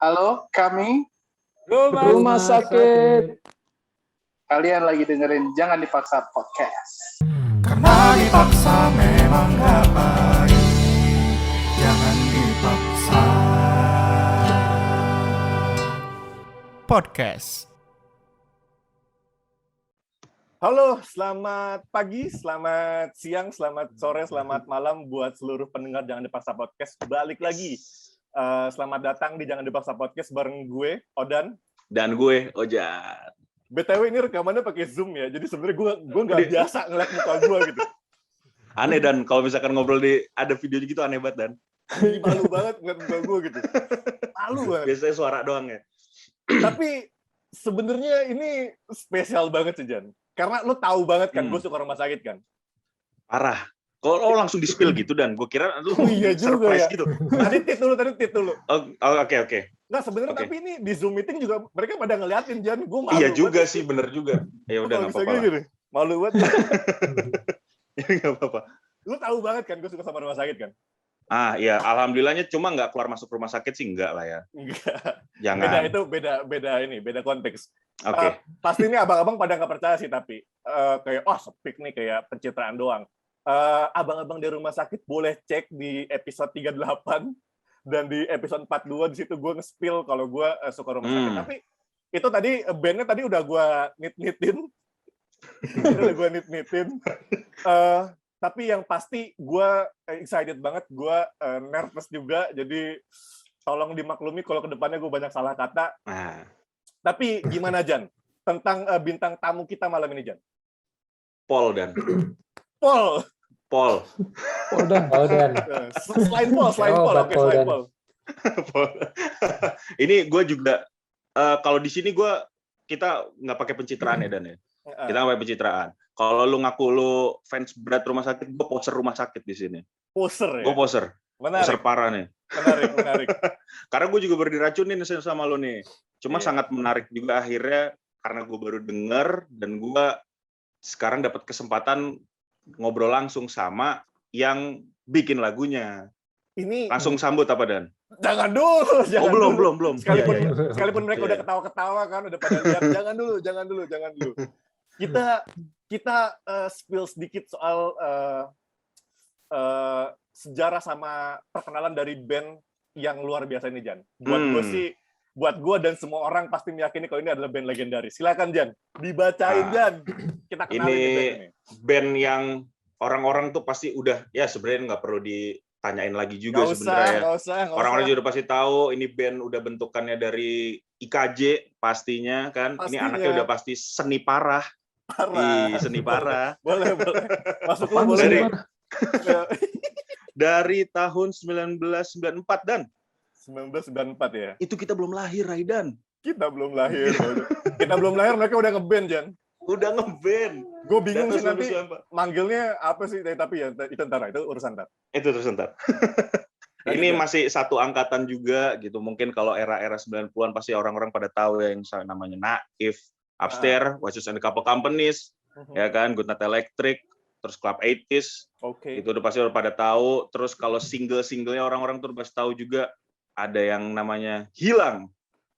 Halo, kami Rumah Sakit. kalian lagi dengerin Jangan Dipaksa Podcast. Karena dipaksa memang gak baik. Jangan dipaksa. Podcast. Halo, selamat pagi, selamat siang, selamat sore, selamat malam buat seluruh pendengar Jangan Dipaksa Podcast. Balik lagi. Selamat datang di Jangan Dipaksa Podcast bareng gue, Odan. Dan gue, Ojat. BTW ini rekamannya pakai Zoom ya, jadi sebenarnya gue nggak biasa ngeliat muka gue gitu. Aneh, Dan. Kalau misalkan ngobrol ada videonya gitu aneh banget, Dan. Malu banget ngeliat muka gue gitu. Malu banget. Biasanya suara doang ya. Tapi sebenarnya ini spesial banget sih, Jan. Karena lo tahu banget kan, gue suka rumah sakit kan. Parah. Kalau langsung di-spill gitu, Dan. Gue kira lu iya juga surprise ya. gitu. Tadi tit dulu. Oke. Nggak, sebenarnya Oke. tapi ini di Zoom meeting juga mereka pada ngeliatin, Jan. Gue malu Iya juga banget. sih, bener juga. Ya udah, nggak Bisa apa-apa lah. gini. Malu banget. Ya, nggak apa-apa. Lu tahu banget kan gue suka sama rumah sakit kan? Iya. Alhamdulillahnya cuma nggak keluar masuk rumah sakit sih, enggak lah ya. Enggak. Jangan. Beda konteks. Oke. Pasti ini abang-abang pada nggak percaya sih, tapi kayak sepik nih, kayak pencitraan doang. Abang-abang di rumah sakit boleh cek di episode 38 dan di episode 42, di situ gue nge-spill kalau gue suka rumah sakit. Tapi itu tadi bandnya tadi udah gue nit-nitin. Tapi yang pasti gue excited banget, gue nervous juga, jadi tolong dimaklumi kalau kedepannya gue banyak salah kata. Tapi gimana, Jan? Tentang bintang tamu kita malam ini, Jan? Paul, Dan. Paul. Dan. Selain Paul. Oke, selain Paul. Ini gue juga, kalau di sini kita nggak pakai pencitraan ya, Dan ya. Kita nggak pakai pencitraan. Kalau lu ngaku lu fans berat rumah sakit, gue poser rumah sakit di sini. Poser ya? Gue poser. Menarik. Poser parah nih. Menarik. Karena gue juga baru diracunin sama lu nih. Cuma Iya. sangat menarik juga akhirnya, karena gue baru denger, dan gue sekarang dapat kesempatan ngobrol langsung sama yang bikin lagunya. Ini Langsung sambut apa, Dan? jangan dulu. Belum. Sekalipun mereka Iya. udah ketawa-ketawa kan, udah pada lihat. Jangan dulu. Kita spill sedikit soal sejarah sama perkenalan dari band yang luar biasa ini, Jan. Buat gue dan semua orang pasti meyakini kalau ini adalah band legendaris. Silakan, Jan. Dibacain, Jan. Kita kenalin Ini band ini. band yang orang-orang tuh pasti udah, ya sebenarnya nggak perlu ditanyain lagi juga sebenarnya. Nggak usah. Orang-orang juga udah pasti tahu ini band udah bentukannya dari IKJ pastinya kan. Ini anaknya udah pasti seni parah. Seni parah. Boleh. Masuk lu boleh. Dari tahun 1994, Dan. 1994 ya. Itu kita belum lahir, Raidan. Kita belum lahir. Mereka udah ngeband, Jan. Udah ngeband. Gue bingung sih nanti 1994. manggilnya apa sih, tapi ya itu ntar, itu urusan ntar. Itu terus ntar. Ini masih satu angkatan juga gitu. Mungkin kalau era-era 90-an pasti orang-orang pada tahu ya, yang namanya Naif, Upstairs, Watches and a Couple Companies, ya kan, Good Night Electric, terus Club 80s. Oke. Itu udah pasti udah pada tahu. Terus kalau single-singlenya orang-orang tuh pasti tahu juga. Ada yang namanya Hilang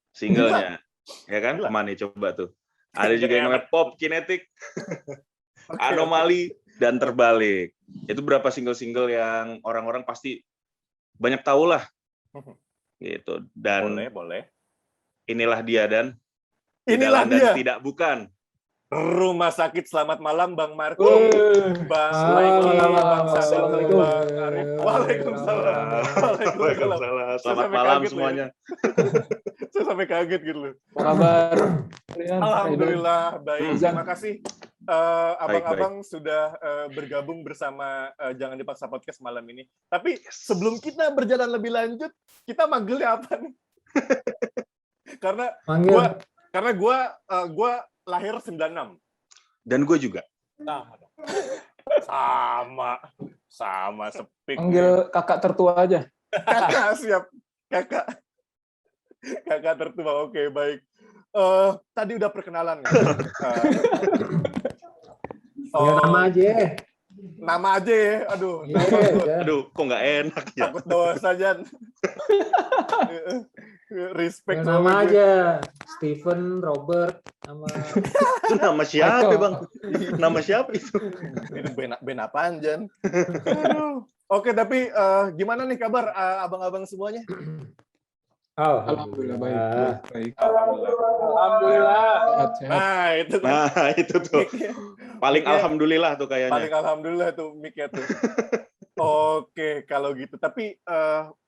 singlenya. Ya kan? Mana coba tuh. Ada juga yang namanya Pop Kinetic, Anomali, dan Terbalik. Itu berapa single-single yang orang-orang pasti banyak tahu lah. Gitu. Dan Boleh. inilah dia, Dan. Inilah Dan dia. tidak bukan. Rumah Sakit. Selamat malam, Bang Marco. Bang Maiki, Bang Sadel, Bang Arif. Waalaikumsalam. Selamat sampai malam kaget semuanya. Saya sampai kaget gitu loh. Apa kabar? Alhamdulillah, baik. Zan. Terima kasih abang-abang sudah bergabung bersama Jangan Dipaksa Podcast malam ini. Tapi sebelum kita berjalan lebih lanjut, kita manggilnya apa nih? Karena gue lahir 96. Dan gue juga. Sama sepik. Panggil kakak tertua aja. Kakak, siap. Kakak tertua, oke, baik. Tadi udah perkenalan. Nama aja. Nama aja ya, aduh. Iya, Aduh, kok nggak enak ya? Takut dosa, Jan. Respect Ya, nama banget. aja Steven, Robert, sama Itu nama siapa, Michael. Bang? Nama siapa itu? Itu band apaan, Jan? Aduh. Oke, tapi gimana nih kabar abang-abang semuanya? Alhamdulillah Baik. Alhamdulillah. Sehat-sehat. Nah, itu kan. Nah, itu tuh. Paling Mic-nya- alhamdulillah tuh Paling kayaknya. alhamdulillah tuh mic-nya tuh. Oke, kalau gitu. Tapi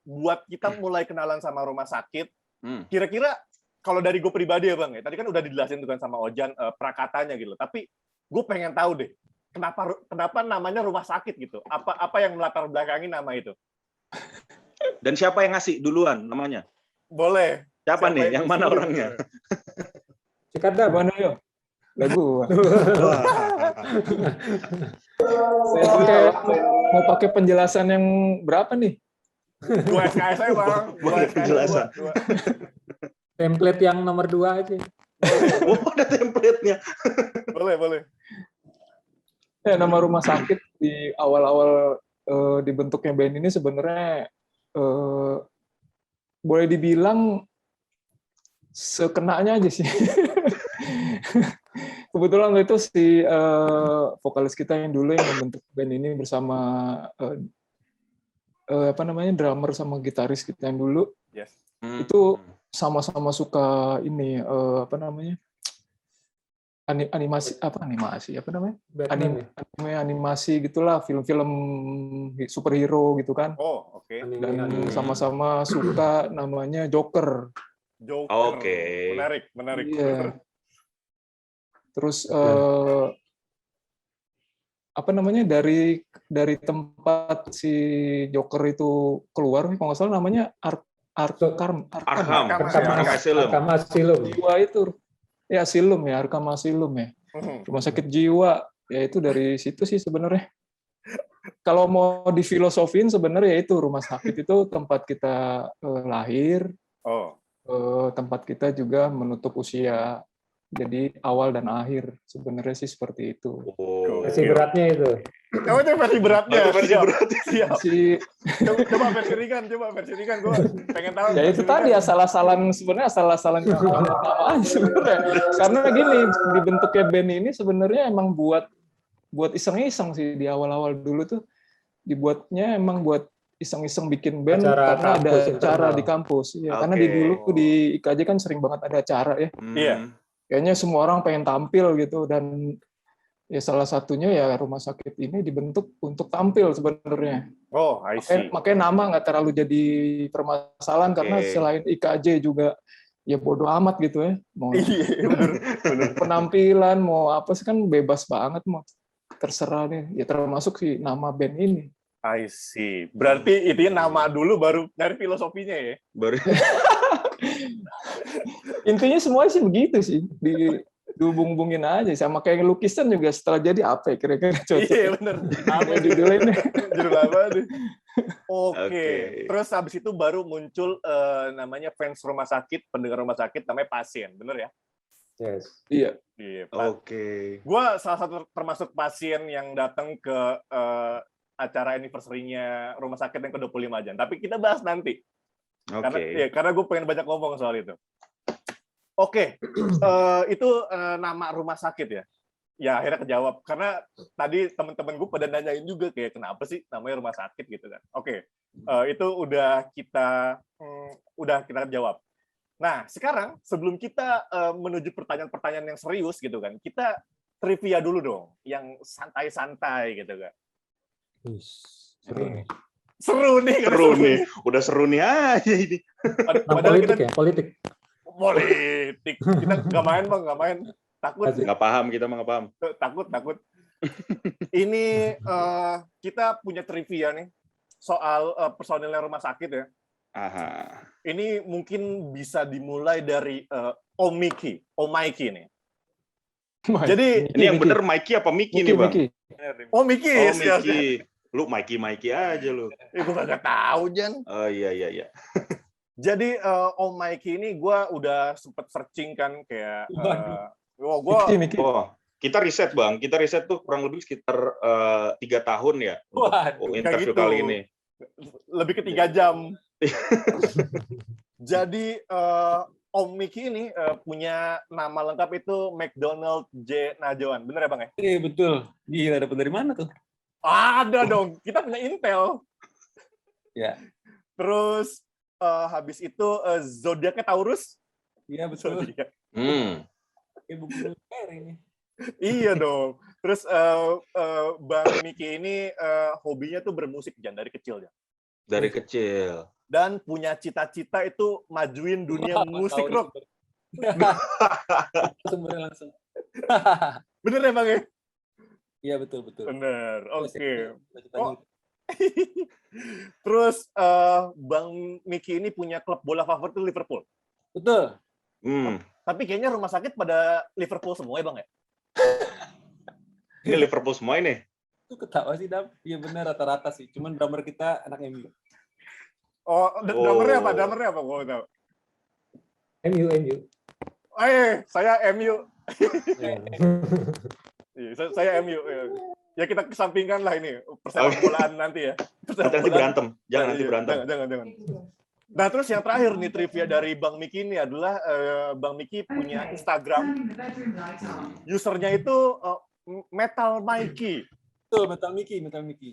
buat kita mulai kenalan sama rumah sakit, kira-kira kalau dari gue pribadi ya Bang, ya, tadi kan udah dijelasin tuh kan sama Ojan prakatanya gitu. Tapi gue pengen tahu deh, kenapa namanya rumah sakit gitu? Apa yang melatar belakangi nama itu? Dan siapa yang ngasih duluan namanya? Boleh. Siapa nih? Yang mana disuruh? orangnya? Cikadam. Gimana yo? Lagu. Wah. Mau pakai penjelasan yang berapa nih? 2 SKS aja Bang. Boleh penjelasan. Template yang nomor 2 aja. Oh, ada template-nya. Boleh. Ya, nama rumah sakit di awal-awal dibentuknya band ini sebenarnya boleh dibilang sekenanya aja sih. Kebetulan itu si vokalis kita yang dulu yang membentuk band ini bersama drummer sama gitaris kita yang dulu Yes. itu sama-sama suka ini animasi gitulah, film-film superhero gitu kan. Oh, oke. Dan sama-sama suka namanya Joker. Joker. Oke. Menarik. Iya. Terus dari tempat si Joker itu keluar, kalau nggak salah namanya Arkham Arkham Asylum. Jiwa itu ya Asylum ya, Arkham Asylum ya. Rumah sakit jiwa, ya itu dari situ sih sebenarnya. Kalau mau difilosofin sebenarnya itu rumah sakit itu tempat kita lahir, tempat kita juga menutup usia. Jadi awal dan akhir sebenarnya sih seperti itu. Versi beratnya itu. Coba versi beratnya. Siap. Coba versi ringan gue pengen tahu. Ya itu tadi asal-asalan nama aja sebenarnya. Karena gini, dibentuknya band ini sebenarnya emang buat iseng-iseng sih di awal-awal dulu tuh dibuatnya emang buat iseng-iseng bikin band karena ada acara di kampus. Ya, karena di dulu di IKJ kan sering banget ada acara ya. Iya. Kayaknya semua orang pengen tampil gitu, dan ya salah satunya ya rumah sakit ini dibentuk untuk tampil sebenarnya. Oh, I see. Makanya nama nggak terlalu jadi permasalahan karena selain IKJ juga ya bodo amat gitu ya. Mau bener. penampilan mau apa sih kan bebas banget, mau terserah nih. Ya termasuk si nama band ini. I see. Berarti itu nama dulu baru dari filosofinya ya? Baru. Intinya semuanya sih begitu sih, dihubung-hubungin aja sama kayak lukisan juga setelah jadi apa ya kira-kira cocok. Iya bener. Apa judulnya? Judul apa nih? Oke. Terus habis itu baru muncul namanya fans rumah sakit, pendengar rumah sakit namanya pasien, bener ya? Yes. Iya. Oke. Gua salah satu termasuk pasien yang datang ke acara anniversary-nya rumah sakit yang ke-25 Jan. Tapi kita bahas nanti. Karena gue pengen banyak ngomong soal itu. Oke. Itu nama rumah sakit ya. Ya akhirnya kejawab. Karena tadi teman-teman gue pada nanyain juga kayak kenapa sih namanya rumah sakit gitu kan. Oke. Itu udah kita jawab. Nah, sekarang sebelum kita menuju pertanyaan-pertanyaan yang serius gitu kan, kita trivia dulu dong, yang santai-santai gitu kan. Seru nih. Seru nih. Udah seru nih aja ini. Politik. Kita nggak main Bang, nggak main. Takut. Nggak paham, kita mah nggak paham. Takut. Ini kita punya trivia nih soal personilnya rumah sakit ya. Aha. Ini mungkin bisa dimulai dari Om Mikey nih. Jadi ini yang bener Mikey apa Mickey nih Bang? Oh Mikey. Oh Mikey. Lu Mikey aja lu. Gue nggak tahu Jan. Oh iya. Jadi Om Mikey ini gue udah sempet searching kan kayak. Mickey. Kita riset Bang. Kita riset tuh kurang lebih sekitar 3 tahun ya. Waduh, interview gitu. kali ini. Lebih ke 3 jam. Jadi Om Miki ini punya nama lengkap itu McDonald J. Najwan. Bener ya Bang ya? Betul. Gila, dapat dari mana tuh? Ada dong. Kita punya intel. Ya. Terus habis itu zodiaknya Taurus. Iya, betul. Zodiak. Kayak buku militer ini. Iya dong. Terus Bang Miki ini hobinya tuh bermusik Jan dari kecil ya. Dari kecil. Dan punya cita-cita itu majuin dunia musik rock. Sumbernya langsung. Bener ya Bang ya? Iya, betul. Bener. Oke. Oh. Terus Bang Miki ini punya klub bola favorit itu Liverpool. Betul. Tapi kayaknya rumah sakit pada Liverpool semua ya Bang ya? Ini Liverpool semua ini. Itu ketawa sih, Dam. Iya benar, rata-rata sih. Cuman drummer kita anak MU. Oh, drummernya apa? Drummernya apa? Gue tahu. MU. Saya MU. Iya, saya MU. Ya kita kesampingkan lah ini persepak bolaan nanti ya. Nanti berantem. Jangan Jangan. Nah, terus yang terakhir nih trivia dari Bang Miki ini adalah Bang Miki punya Instagram. Usernya itu Metal Mikey. Betul, Metal Miki.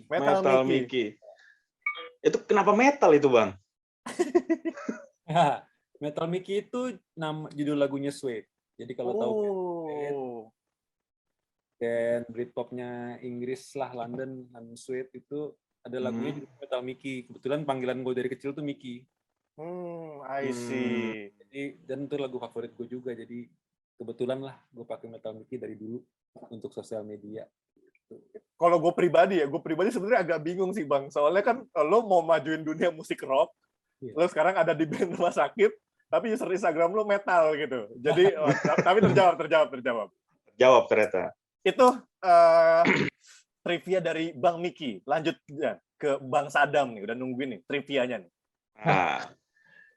Metal Miki. Itu kenapa metal itu, Bang? Metal Miki itu judul lagunya Suede. Jadi kalau tahu dan Britpopnya Inggris lah, London dan Suede itu ada lagunya judul Metal Miki. Kebetulan panggilan gue dari kecil tuh Miki. I see. Jadi, dan itu lagu favorit gue juga. Jadi kebetulan lah gue pakai Metal Miki dari dulu untuk sosial media. Kalau gue pribadi sebenarnya agak bingung sih Bang. Soalnya kan lo mau majuin dunia musik rock, lo sekarang ada di band rumah sakit, tapi user Instagram lo metal gitu. Jadi, tapi terjawab. Jawab ternyata. Itu trivia dari Bang Miki. Lanjut ya, ke Bang Sadam nih, udah nungguin nih trivianya nih. Nah,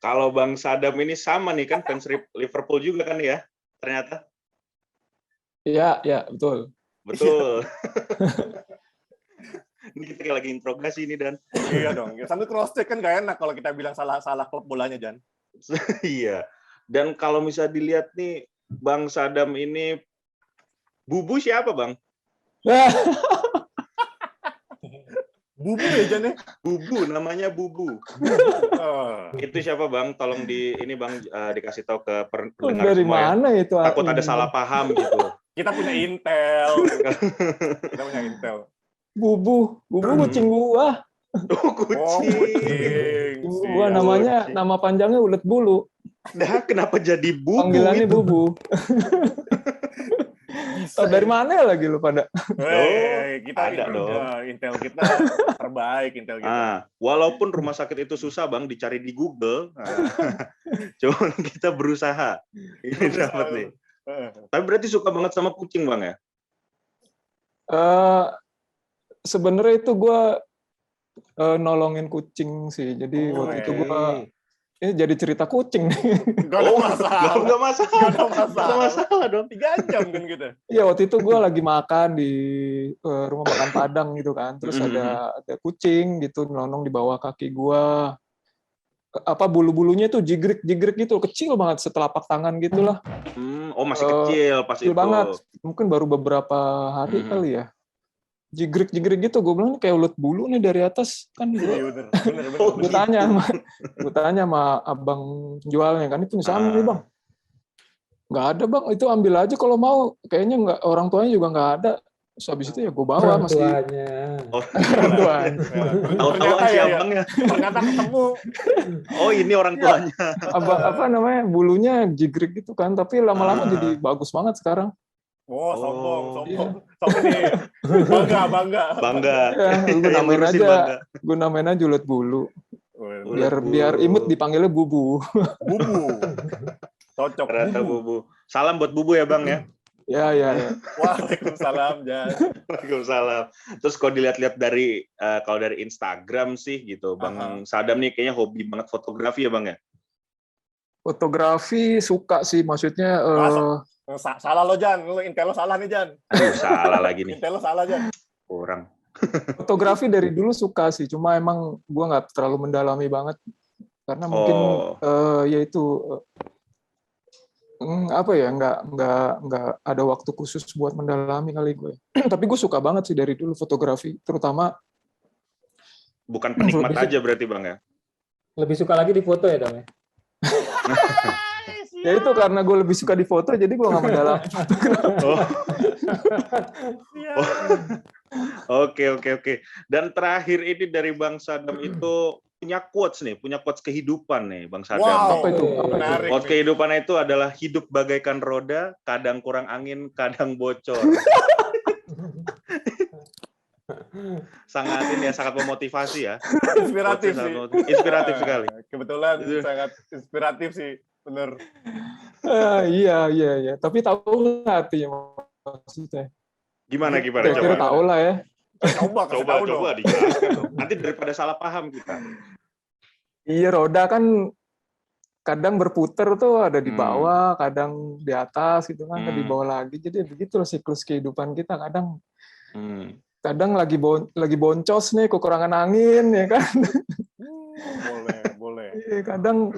kalau Bang Sadam ini sama nih kan fans Liverpool juga kan ya, ternyata. Iya, betul. Betul. Ini kita kayak lagi interogasi ini Dan. Iya dong. Ya, sambil cross check kan gak enak kalau kita bilang salah klub bolanya Jan. Iya. Dan kalau misalnya dilihat nih Bang Sadam ini Bubu siapa, Bang? Bubu ya Jan ya? Bubu, namanya Bubu. Itu siapa, Bang? Tolong ini Bang dikasih tahu ke pendengar dari semua ya. mana itu? Takut ada salah paham gitu. Kita punya intel. Bubu kucing gua. Kucing. Gua namanya, nama panjangnya Ulet Bulu. Nah, kenapa jadi Bubu? Panggilannya itu? Bubu. Dari mana lagi lu pada? Kita ada dong. Intel kita terbaik, walaupun rumah sakit itu susah Bang dicari di Google. Cuman kita berusaha. Ini dapat nih. Tapi berarti suka banget sama kucing Bang ya? Sebenarnya itu gue nolongin kucing sih. Jadi waktu itu gue ini jadi cerita kucing nih. Gak ada masalah dong. 3 jam kan gitu. Iya, waktu itu gue lagi makan di rumah makan Padang gitu kan. Terus ada kucing gitu nonong di bawah kaki gue. Bulu-bulunya tuh jigrik gitu, kecil banget setelapak tangan gitulah. Masih kecil pas kecil itu. Banget. Mungkin baru beberapa hari kali ya. Jigrik gitu, gue bilang kayak ulet bulu nih dari atas kan. Bener. Gue tanya sama abang jualnya kan, itu sama nih Bang. Nggak ada Bang, itu ambil aja kalau mau. Kayaknya nggak, orang tuanya juga nggak ada. Terus habis itu ya gue bawa orang masih. Orang tuanya. Tahu-tahu si abangnya. Ternyata ketemu. Oh ini orang tuanya. Bulunya jigrik gitu kan, tapi lama-lama jadi bagus banget sekarang. Sombong nih. Bangga. Ya, gue namain aja ulet bulu. Biar imut dipanggilnya Bubu. Cocok. Ternyata Bubu. Salam buat Bubu ya Bang ya. Ya. Waalaikumsalam, Jan. Waalaikumsalam. Terus kalau dilihat-lihat dari Instagram sih gitu, Bang Sadam nih kayaknya hobi banget fotografi ya Bang ya. Fotografi suka sih, maksudnya. Salah lo Jan, lo intel lo salah nih Jan. Salah lagi nih. Intel lo salah Jan. Kurang. Fotografi dari dulu suka sih, cuma emang gue nggak terlalu mendalami banget. karena mungkin yaitu apa ya, nggak ada waktu khusus buat mendalami kali gue. Tapi gue suka banget sih dari dulu fotografi, terutama bukan penikmat aja berarti Bang ya. Lebih suka lagi di foto ya Dong ya? ya itu karena gue lebih suka di foto, jadi gue nggak mendalami. Oke. Dan terakhir ini dari Bang Sadam itu punya quotes kehidupan nih Bang Sadam. Wow, Apa itu? Quotes kehidupan itu adalah hidup bagaikan roda, kadang kurang angin, kadang bocor. Sangat memotivasi ya. Inspiratif sih. Inspiratif sekali. Kebetulan sangat inspiratif sih, bener. Iya. Tapi tahu nggak artinya maksudnya? Gimana? Kira-kira tahu lah ya. Coba dijelaskan dong. Nanti daripada salah paham kita. Iya, roda kan kadang berputar tuh, ada di bawah, kadang di atas gitu kan, di bawah lagi. Jadi begitu siklus kehidupan kita, kadang lagi boncos nih, kekurangan angin ya kan. Boleh. Kadang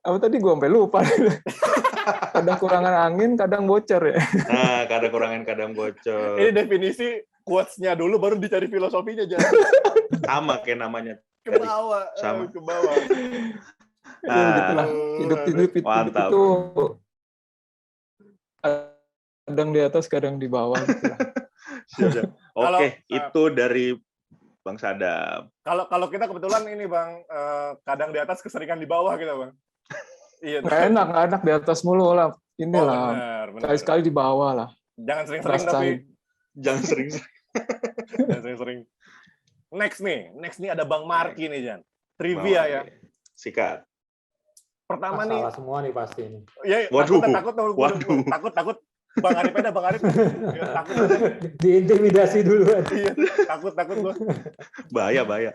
apa tadi gue sampai lupa. Kadang kurangan angin, kadang bocor ya. Nah, kadang kurang angin, kadang bocor. Ini definisi quotes-nya dulu, baru dicari filosofinya aja. Sama kayak namanya. Ke bawah. Ya, gitulah. Hidup itu kadang di atas, kadang di bawah. Gitu. Oke, itu dari Bang Sadam. Kalau kita kebetulan ini Bang, kadang di atas keseringan di bawah gitu Bang. Iya. Nggak enak di atas mulu lah. Inilah. Sekali-sekali di bawah lah. Jangan sering-sering tapi. Jangan sering-sering. Next nih ada Bang Marky nih Jan. Trivia ya. Sikat. Pertama nih. Salah semua nih pasti ini. Ya, takut. Bang Arif. Takut. Diintimidasi duluan. Iya, takut gua. Bahaya.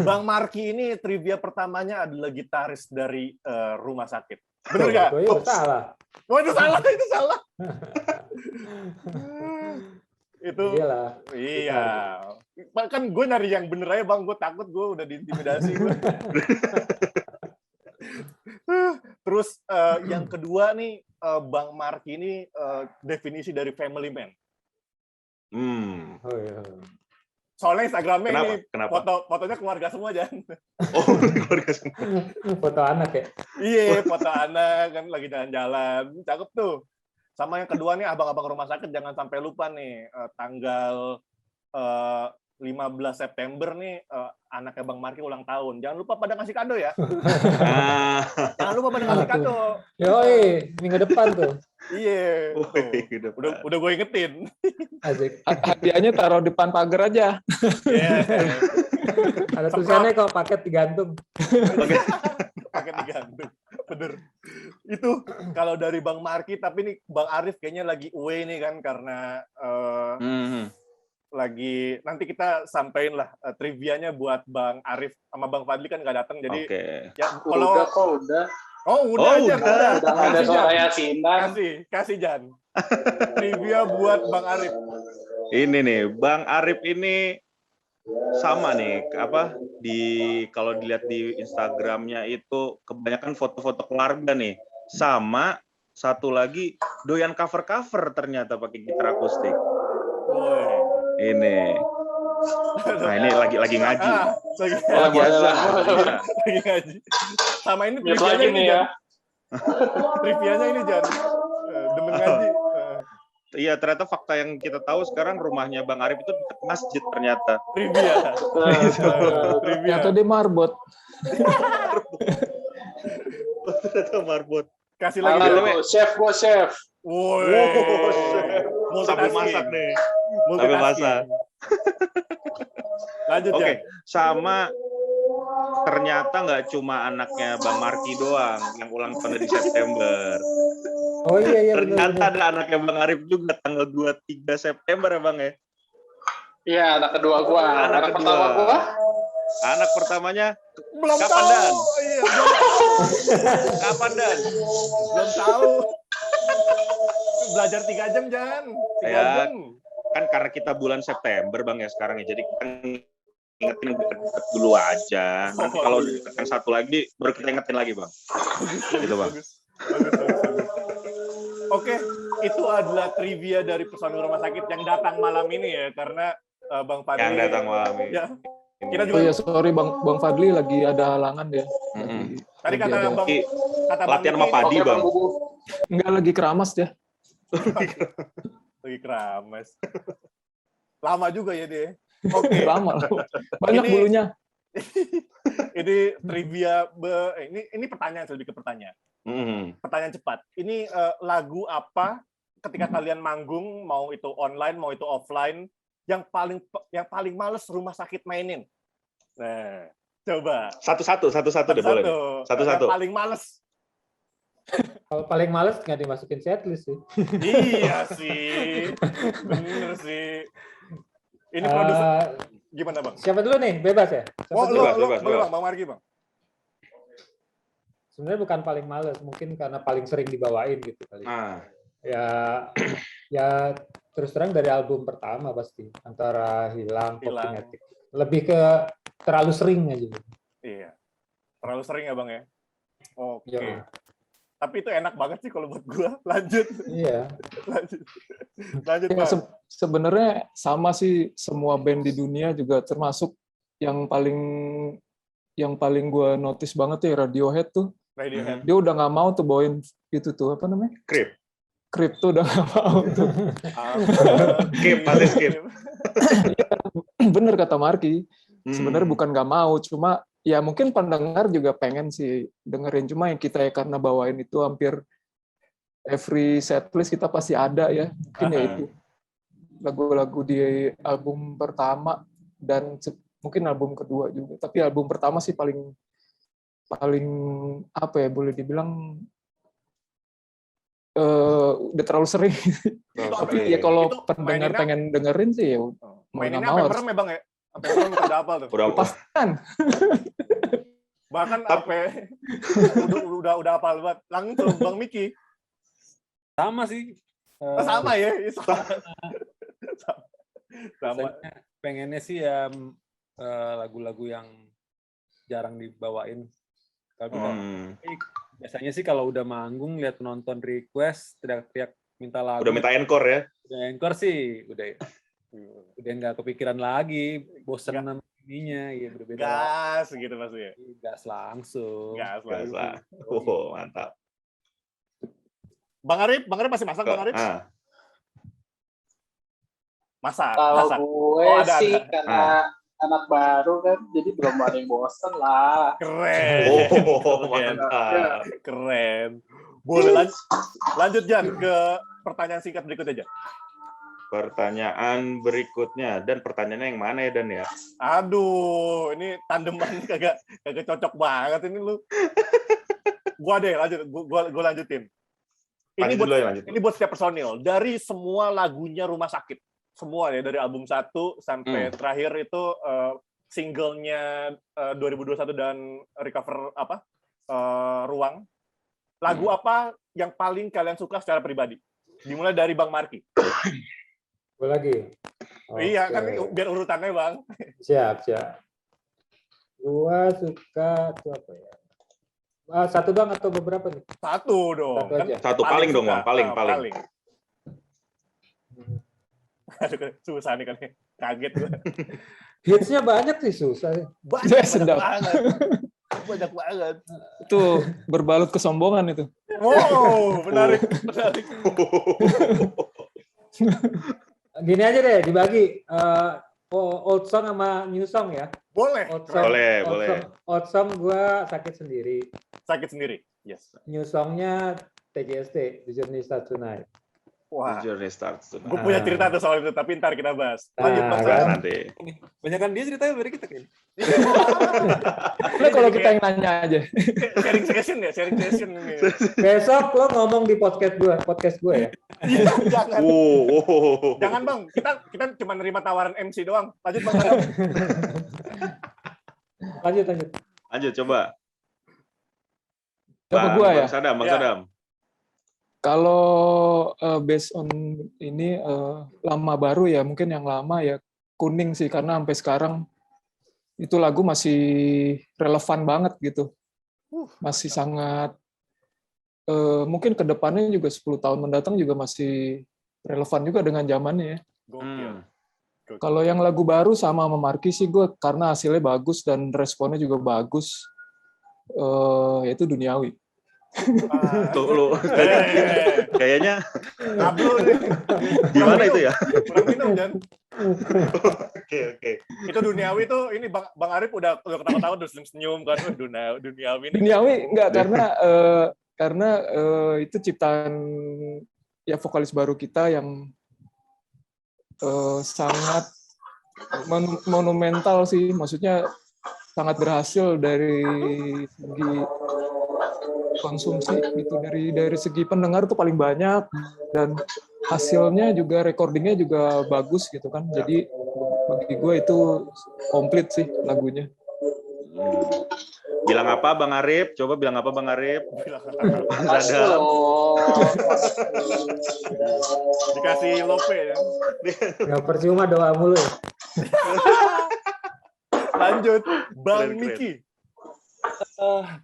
Bang Marky ini trivia pertamanya adalah gitaris dari Rumah Sakit. Bener nggak? Itu salah. Oh, itu salah. Itu Iyalah. Iya. Kan gue nyari yang bener aja Bang, gue takut gue udah diintimidasi gue. Terus yang kedua nih, Bang Marky ini definisi dari family man. Oh iya. Soalnya Instagramnya Kenapa? fotonya keluarga semua Jan. Oh, keluarga semua. Foto anak ya? Iya, foto anak kan lagi jalan-jalan, cakep tuh. Sama yang kedua nih, abang-abang Rumah Sakit jangan sampai lupa nih, tanggal 15 September nih, anaknya Bang Marky ulang tahun. Jangan lupa pada ngasih kado ya. Jangan lupa pada ngasih kado. Yoi, minggu depan tuh. Iya. Udah gue ingetin. Asik. Hadiahnya taruh depan pagar aja. Yeah. Ada tulisannya kalau paket digantung. Paket digantung. Bener. Itu kalau dari Bang Marky, tapi nih Bang Arif kayaknya lagi away nih kan, karena lagi, nanti kita sampein lah trivianya buat Bang Arif sama Bang Fadli kan nggak datang, jadi ya kalau udah. Udah Ada suara Yasinan. Kasih Jan. Trivia buat Bang Arif. Ini nih, Bang Arif ini sama nih, kalau dilihat di Instagramnya itu kebanyakan foto-foto keluarga nih. Sama satu lagi doyan cover ternyata pakai gitar akustik. Ini. Nah, ini lagi ngaji. Biasa. Lagi ngaji. Sama ini trivianya ini ya. Trivianya ini Jan. Demen ngaji. Iya, ternyata fakta yang kita tahu sekarang rumahnya Bang Arif itu dekat masjid ternyata. Trivia. Ternyata dia marbot. Ternyata marbot. Kasih lagi. Chef. Woi. Sambil masak nih. Sambil masak. Lanjut ya. Oke, sama ternyata nggak cuma anaknya Bang Marky doang yang ulang tahun di September. Oh iya. Ternyata bener. ada anaknya Bang Arif juga tanggal 23 September ya Bang ya? Iya, anak kedua gua. Anak pertama gua. Anak pertamanya Belum kapan tahu. Dan? Iya, Kapan Dan? belum tahu. Belajar 3 jam Jan. 3 Ya. jam. Kan karena kita bulan September Bang ya sekarang ya. Jadi kan ingetin yang deket-deket dulu aja. Nanti kalau udah ditekan satu lagi, baru kita ingetin lagi, Bang. Gitu, Bang. Bagus. Oke, itu adalah trivia dari personil rumah sakit yang datang malam ini ya, karena Bang Fadli Yang datang malam ini. ya, kita Oh juga ya sorry Bang Fadli lagi ada halangan ya. tadi Lagi kata ada- Bang Latihan sama Miki, padi, Oke, Bang. Bang Bubu. Enggak lagi keramas ya. lagi keramas. Lama juga ya dia. Oke. Lama loh. Banyak Ini- bulunya. Ini trivia ini pertanyaan, lebih ke pertanyaan. Pertanyaan cepat. Ini lagu apa ketika kalian manggung, mau itu online, mau itu offline, yang paling males rumah sakit mainin? Nah, coba. Satu-satu deh boleh. Satu-satu. Yang paling males. Kalau paling males nggak dimasukin setlist sih. Iya sih. Bener sih. Ini produser gimana, Bang? Siapa dulu nih? Bebas ya? Siapa Oh, dulu? Bebas. boleh, Bang Margi, Bang. Sebenarnya bukan paling males, mungkin karena paling sering dibawain gitu kali. Nah, Ya terus terang dari album pertama pasti antara Hilang, Hilang. Copymatic. Lebih ke terlalu sering aja. Iya. Terlalu sering ya, Bang ya? Oke. Iya. Tapi itu enak banget sih kalau buat gua. Lanjut. Iya. Lanjut, Ya, Bang. sebenarnya sama sih semua band di dunia juga termasuk yang paling gue notice banget ya Radiohead tuh. Radiohead. Dia udah nggak mau tuh bawain itu tuh apa namanya? Creep. Creep tuh udah nggak mau tuh. Skip, pasti skip. Bener kata Marky. Hmm. Sebenarnya bukan nggak mau, cuma ya mungkin pendengar juga pengen sih dengerin, cuma yang kita ya karena bawain itu hampir every setlist kita pasti ada ya. Mungkin ya itu lagu-lagu di album pertama dan mungkin album kedua juga. Tapi album pertama sih paling apa ya, boleh dibilang udah terlalu sering. Tapi ya kalau Itu pendengar maininnya- pengen dengerin sih ya mau Maininnya nggak mau sampai harus. merem ya, Bang ya? Sampai merem udah hafal tuh. Udah Pastikan. Bahkan sampai udah hafal banget. Langsung Bang Miki. Sama sih. Sama ya? Sama. Biasanya pengennya sih ya lagu-lagu yang jarang dibawain. Kalau biasanya sih kalau udah manggung lihat penonton request teriak-teriak minta lagu. Udah minta encore ya. Udah encore sih, udah nggak kepikiran lagi, bosen sama ininya, ya berbeda. Gas gitu maksudnya. Gas langsung. Gas Gas langsung. lah. Oh, mantap. Bang Arif masih masak, Bang Arif? Masak. Kalau Masak. gue Oh, ada. sih karena anak baru kan, jadi belum ada yang bosen lah. Keren. Oh, Keren. mantap. Keren. Boleh lanjut Jan ke pertanyaan singkat berikutnya, Jan. Pertanyaan berikutnya, dan pertanyaannya yang mana ya, Dan ya? Aduh, ini tandeman kagak cocok banget ini lu. Gua deh gua lanjutin. Ini buat setiap personil. Dari semua lagunya Rumah Sakit. Semua ya, dari album 1 sampai terakhir itu singlenya 2021 dan Recover Ruang. Lagu apa yang paling kalian suka secara pribadi? Dimulai dari Bang Marky. Gue lagi. Iya, Oke. kan biar urutannya, Bang. Siap. Gua suka tuh apa ya? Satu doang atau beberapa nih? Satu dong. Satu aja. Satu paling dong, suka. Bang. Paling. Aduh, susah nih kan. Kaget gue. Hitsnya banyak sih, susah. Banyak Sedap. banget. Banyak banget. Itu berbalut kesombongan itu. Wow, menarik. Gini aja deh, dibagi old song sama new song ya. Boleh. Old song, Boleh. Old song gue sakit sendiri. Sakit sendiri. Yes. New songnya TJST, The Journey Starts Tonight. Wah. Journey starts tonight. Gue punya cerita tuh soal itu, tapi ntar kita bahas. Nah, Lanjut, Bang. kan. Nanti. Banyakan dia ceritanya dari kita kan. Udah kalau kita yang nanya aja. Sharing session ya, sharing session. Besok lo ngomong di podcast gue ya. Jangan. Oh. Jangan, Bang. Kita cuma nerima tawaran MC doang. Lanjut, Bang. Sadam. Lanjut. Lanjut, coba. Siapa gua ya? Bang Ya. Sadam. Kalau based on ini lama baru ya, mungkin yang lama ya Kuning sih, karena sampai sekarang itu lagu masih relevan banget gitu. Masih sangat mungkin ke depannya juga 10 tahun mendatang juga masih relevan juga dengan zamannya ya. Kalau yang lagu baru sama Marky sih gue karena hasilnya bagus dan responnya juga bagus, yaitu Duniawi. Tuh lu kayaknya Ngablu nih. gimana itu ya? Kurang minum, Jan. Oke. Itu Duniawi tuh, ini Bang Arif udah ketawa-tawa terus senyum kan. Duniawi ini. Duniawi enggak karena itu ciptaan ya vokalis baru kita yang sangat monumental sih, maksudnya sangat berhasil dari segi konsumsi gitu, dari segi pendengar tuh paling banyak dan hasilnya juga recordingnya juga bagus gitu kan, jadi bagi gue itu komplit sih lagunya. Bilang apa Bang Arif? Coba bilang apa Bang Arif? Sadam. Dikasih lope ya. Nggak percuma doa mulu. Lanjut, Bang Keren. Miki.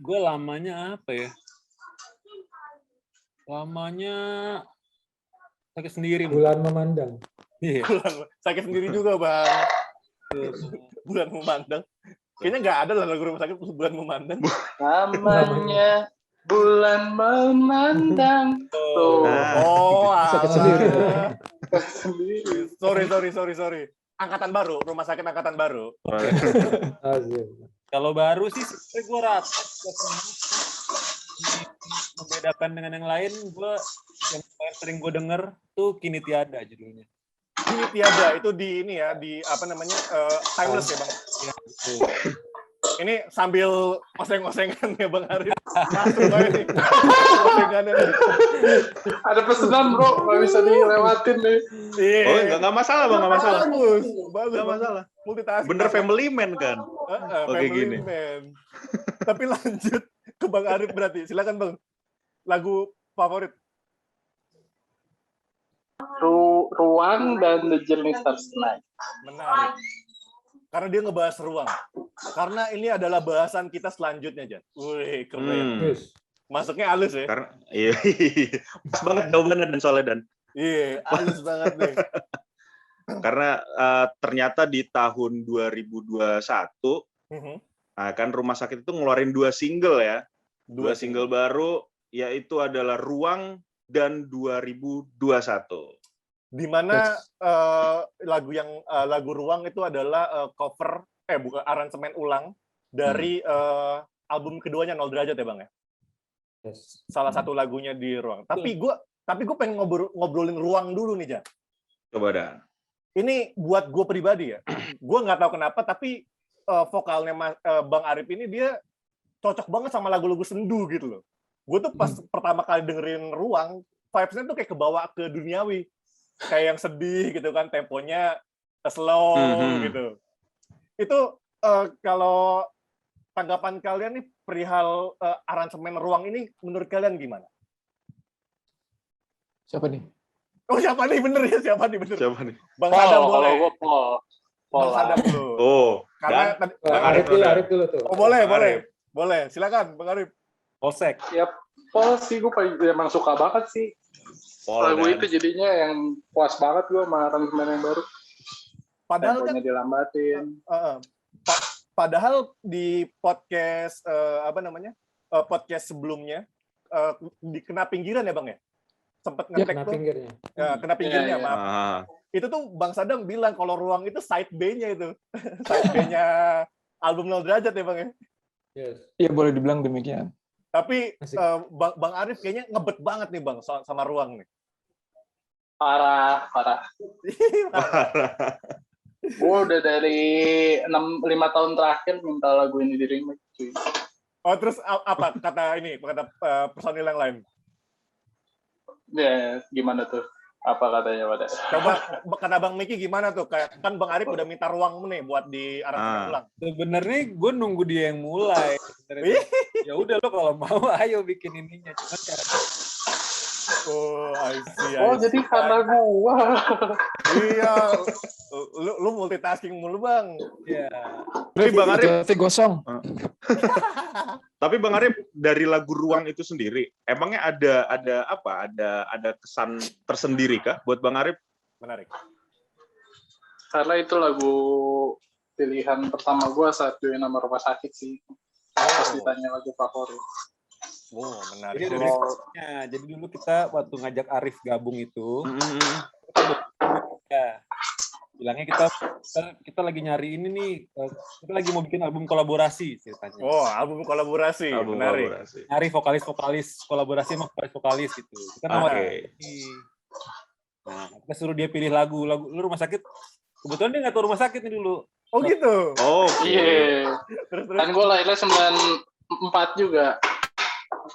Gue lamanya apa ya? Lamanya sakit sendiri. Bulan memandang. Iya. Sakit sendiri juga, Bang. Bulan memandang. Kayaknya nggak ada lah lagu rumah sakit bulan memandang. Namanya bulan memandang. Tuh. Sakit sendiri. Sorry. Angkatan baru, rumah sakit angkatan baru. Kalau baru sih sebenarnya gue rata. Membedakan dengan yang lain, gue yang sering gue denger tuh Kini Tiada judulnya. Kini Tiada itu di ini ya, di apa namanya, timeless ya Bang. Ya, betul. Ini sambil oseng-osengan ya Bang Arif. Masuk banget nih. Osengannya nih. Ada pesanan bro, nggak bisa dilewatin nih. Iya. Oh, nggak masalah Bang, nggak masalah. Bagus, Nggak masalah. Multitasking. Bener family man kan? Oke, Family gini. man. Tapi lanjut ke Bang Arif berarti. Silakan Bang. Lagu favorit. Ruang dan The Journey Starts Tonight. Menarik. Karena dia ngebahas ruang. Karena ini adalah bahasan kita selanjutnya, Jan. Wih, keren. Masuknya halus ya. Karena iya. Pas banget jawabannya dan soalnya dan. Iya, halus banget nih. Karena ternyata di tahun 2021 kan rumah sakit itu ngeluarin 2 single ya. 2 single baru yaitu adalah Ruang dan 2021. Di mana lagu Ruang itu adalah cover bukan aransemen ulang dari album keduanya 0 Derajat ya Bang ya. Yes. Salah satu lagunya di Ruang. Tapi gue pengen ngobrolin Ruang dulu nih, Jan. Coba dah. Ini buat gue pribadi ya. Gue nggak tahu kenapa, tapi vokalnya Bang Arif ini dia cocok banget sama lagu-lagu sendu gitu loh. Gue tuh pas pertama kali dengerin Ruang, vibes-nya tuh kayak kebawa ke Duniawi. Kayak yang sedih gitu kan, temponya slow gitu. Itu kalau tanggapan kalian nih perihal aransemen Ruang ini menurut kalian gimana? Siapa nih? Oh siapa nih bener ya? Siapa nih bener? Siapa nih? Bang Sadam boleh. Kalau gue Paul. Bang Sadam dulu. Oh, Karena dan Arif dulu tuh. oh boleh. Silakan Bang Arif. Polsek. Ya Paul sih gue emang suka banget sih. Lagu itu jadinya yang puas banget gue sama aransemen yang baru. Padahal kan dilambatin. Padahal di podcast podcast sebelumnya di Kena Pinggiran ya Bang ya? Sempat nge-tag Kena tuh. pinggirnya. Kena Pinggirnya, Iya. maaf. Itu tuh Bang Sadam bilang kalau Ruang itu side B-nya itu. Side B-nya album 0 Derajat ya Bang ya? Yes. Iya boleh dibilang demikian. Tapi Asik. Bang Arif kayaknya ngebet banget nih Bang sama Ruang nih. Parah. Gue udah dari 5 tahun terakhir minta lagu ini di remake cuy. Oh terus apa kata personil yang lain? Ya gimana tuh? Apa katanya pada? Coba kata Bang Miki gimana tuh? Kayak kan Bang Arif udah minta Ruang nih buat di aransemen ulang. Sebenarnya gue nunggu dia yang mulai. Ya udah lo kalau mau ayo bikin ininya. Cuman Oh, I see. Jadi karena gua. Iya, lu multitasking mulu bang. Iya. Tapi Bang Arif, gosong. tapi Bang Arif dari lagu Ruang itu sendiri, emangnya ada apa? Ada kesan tersendiri kah buat Bang Arif? Menarik. Karena itu lagu pilihan pertama gua saat join nama rumah sakit sih. Pas ditanya lagu favorit. Oh, menarik. Jadi dulu kita waktu ngajak Arif gabung itu, ya, bilangnya kita lagi nyari ini nih, kita lagi mau bikin album kolaborasi ceritanya. Oh, album kolaborasi. Menarik. Kolaborasi. Nyari vokalis-vokalis, kolaborasi sama vokalis-vokalis gitu. Kita nawarin ini. Nah, kita suruh dia pilih lagu lu rumah sakit. Kebetulan dia nggak tahu rumah sakit nih dulu. Oh gitu. Iya. Kan gue lahirnya 94 juga.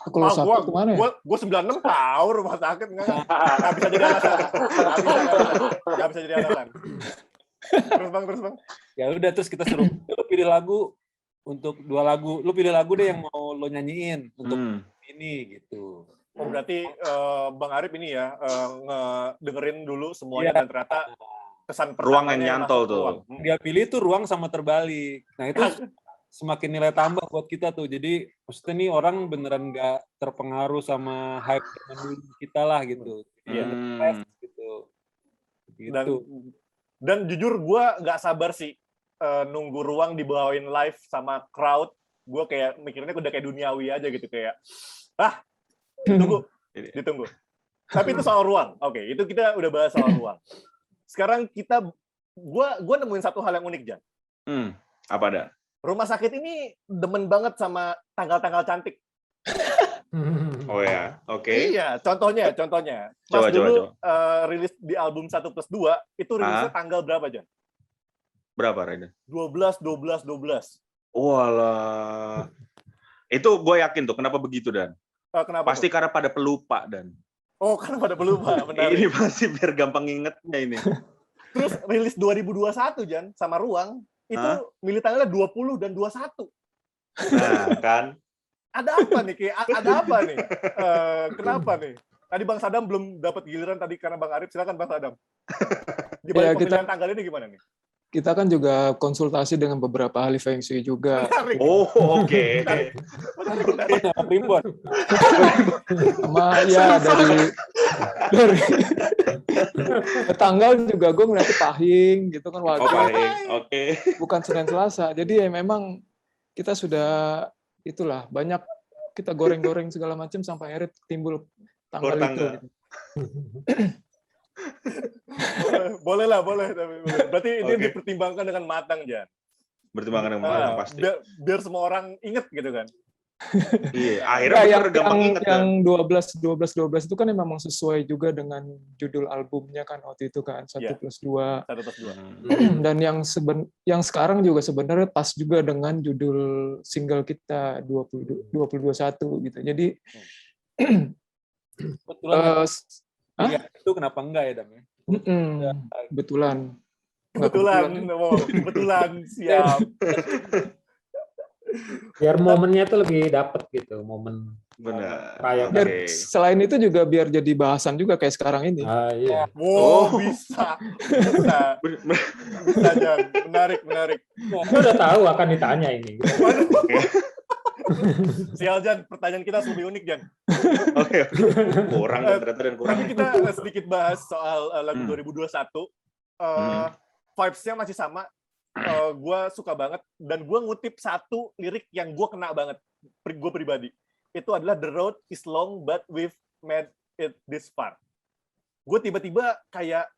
Kalau sakit kemana ya? Gue 96 tahu rumah sakit nggak bisa jadi alasan. Nggak bisa jadi alasan. Terus bang. Ya udah terus kita suruh lu pilih lagu untuk 2 lagu. Lu pilih lagu deh yang mau lo nyanyiin untuk ini gitu. Oh berarti Bang Arif ini ya dengerin dulu semuanya dan ternyata kesan Ruang yang nyantol tuh. Dia pilih tuh Ruang sama Terbalik. Nah itu semakin nilai tambah buat kita tuh. Jadi maksudnya nih orang beneran nggak terpengaruh sama hype kita lah gitu. Iya. Gitu. Dan jujur gue nggak sabar sih nunggu Ruang dibawain live sama crowd. Gue kayak mikirnya udah kayak duniawi aja gitu kayak ditunggu. Tapi itu soal Ruang. Oke, itu kita udah bahas soal Ruang. Sekarang gue nemuin satu hal yang unik, Jan. Apa ada? Rumah sakit ini demen banget sama tanggal-tanggal cantik. Oh ya, oke. Iya, contohnya. Pas dulu rilis di album 1+2, itu rilisnya tanggal berapa, Jan? Berapa, Raiden? 12. Walah. Itu gue yakin tuh, kenapa begitu, Dan? Kenapa pasti karena pada pelupa, Dan. Oh, karena pada pelupa, benar. Ini pasti biar gampang ingetnya ini. Terus rilis 2021, Jan, sama Ruang, itu milih tanggalnya 20 dan 21. Nah, kan? Ada apa nih, Ki? Ada apa nih? Kenapa nih? Tadi Bang Sadam belum dapat giliran tadi karena Bang Arif. Silakan Bang Sadam. Di balik pemilihan tanggal ini gimana nih? Kita kan juga konsultasi dengan beberapa ahli Feng Shui juga. Menarik. Oh, oke. Primbon. Sama ya dari tanggal juga gue ngeliatnya pahing gitu kan waktu. Pahing. Oke. Bukan Senin Selasa. Jadi ya memang kita sudah itulah banyak kita goreng-goreng segala macam sampai akhirnya timbul tanggal itu. Gitu. boleh. Berarti ini dipertimbangkan dengan matang, Jan. Bertimbangkan dengan matang pasti. Biar semua orang inget gitu kan. Iya, akhirnya gampang inget yang 12 itu kan memang sesuai juga dengan judul albumnya kan waktu itu kan 1+2. Dan yang sekarang juga sebenarnya pas juga dengan judul single kita 2021 gitu. Jadi betulan itu kenapa enggak ya, Dam? Betulan siap. Biar momennya tuh lebih dapet gitu, momen. Benar. Dan selain itu juga biar jadi bahasan juga kayak sekarang ini. Iya. Bisa Jan. Menarik. Gue udah tahu akan ditanya ini. Sial, Jan, pertanyaan kita lebih unik, Jan. Oke. Kurang dan kurang. Tapi kita sedikit bahas soal lagu 2021. Vibes-nya masih sama. Gue suka banget. Dan gue ngutip satu lirik yang gue kena banget. Gue pribadi. Itu adalah "The road is long, but we've made it this far." Gue tiba-tiba kayak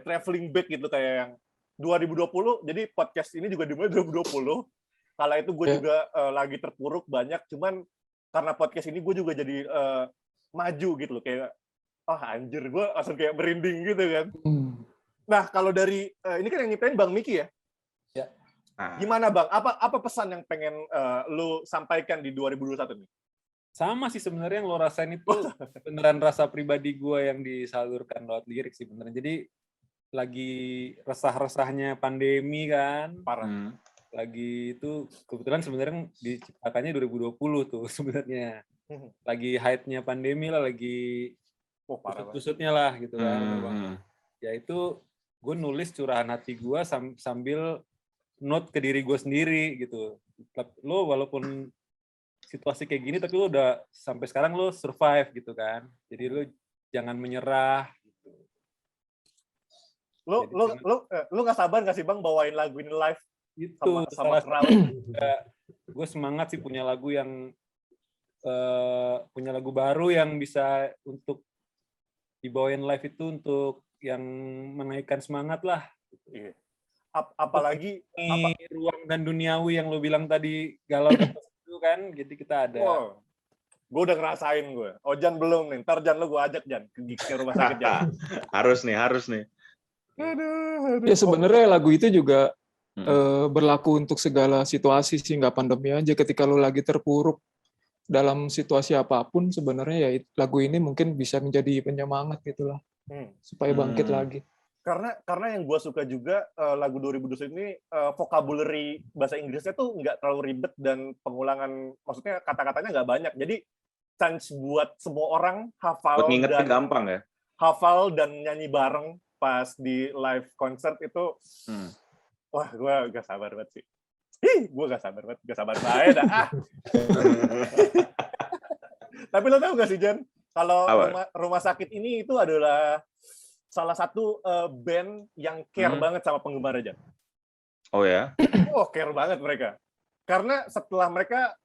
traveling back gitu, kayak yang 2020. Jadi podcast ini juga dimulai 2020. Kala itu gue juga lagi terpuruk banyak, cuman karena podcast ini gue juga jadi maju gitu loh, kayak anjir, gue langsung kayak merinding gitu kan. Nah, kalau dari ini kan yang nyiptain Bang Miki ya? Ya. Gimana Bang? Apa pesan yang pengen lu sampaikan di 2021 nih? Sama sih sebenarnya yang lo rasain itu beneran rasa pribadi gue yang disalurkan lewat lirik sih beneran. Jadi lagi resah-resahnya pandemi kan. Parah. Lagi itu kebetulan sebenarnya diciptakannya 2020 tuh sebenarnya. Lagi hype-nya pandemi lah, lagi Oh, parah banget. kusut-kusutnya lah gitu kan. Hmm. Ya itu gue nulis curahan hati gue sambil note ke diri gue sendiri gitu. Lo walaupun situasi kayak gini, tapi lo udah sampai sekarang lo survive gitu kan. Jadi lo jangan menyerah. Gitu. Lu nggak sabar nggak sih Bang bawain lagu ini live Itu sama crowd? Gue semangat sih punya lagu baru yang bisa untuk dibawain live itu untuk yang menaikkan semangat lah. Iya. Apalagi ruang dan duniawi yang lo bilang tadi galau itu kan, jadi kita ada. Wow. Gue udah ngerasain gue. Ojan belum nih. Ntar Jan lo gue ajak Jan ke rumah sakit Jan. harus nih. Aduh. Ya sebenarnya lagu itu juga berlaku untuk segala situasi sih, nggak pandemi aja. Ketika lo lagi terpuruk dalam situasi apapun, sebenarnya ya lagu ini mungkin bisa menjadi penyemangat gitulah, supaya bangkit lagi. Karena yang gue suka juga lagu 2020 ini vocabulary bahasa Inggrisnya tuh nggak terlalu ribet dan pengulangan, maksudnya kata-katanya nggak banyak. Jadi chance buat semua orang hafal Buat ngingetin gampang ya. Hafal dan nyanyi bareng pas di live concert itu. Wah, gue gak sabar banget sih. Gue gak sabar banget dah. Tapi lo tau gak sih Jan, kalau rumah sakit ini itu adalah salah satu band yang care banget sama penggemar Jan. Oh ya? Oh, care banget mereka. Karena setelah mereka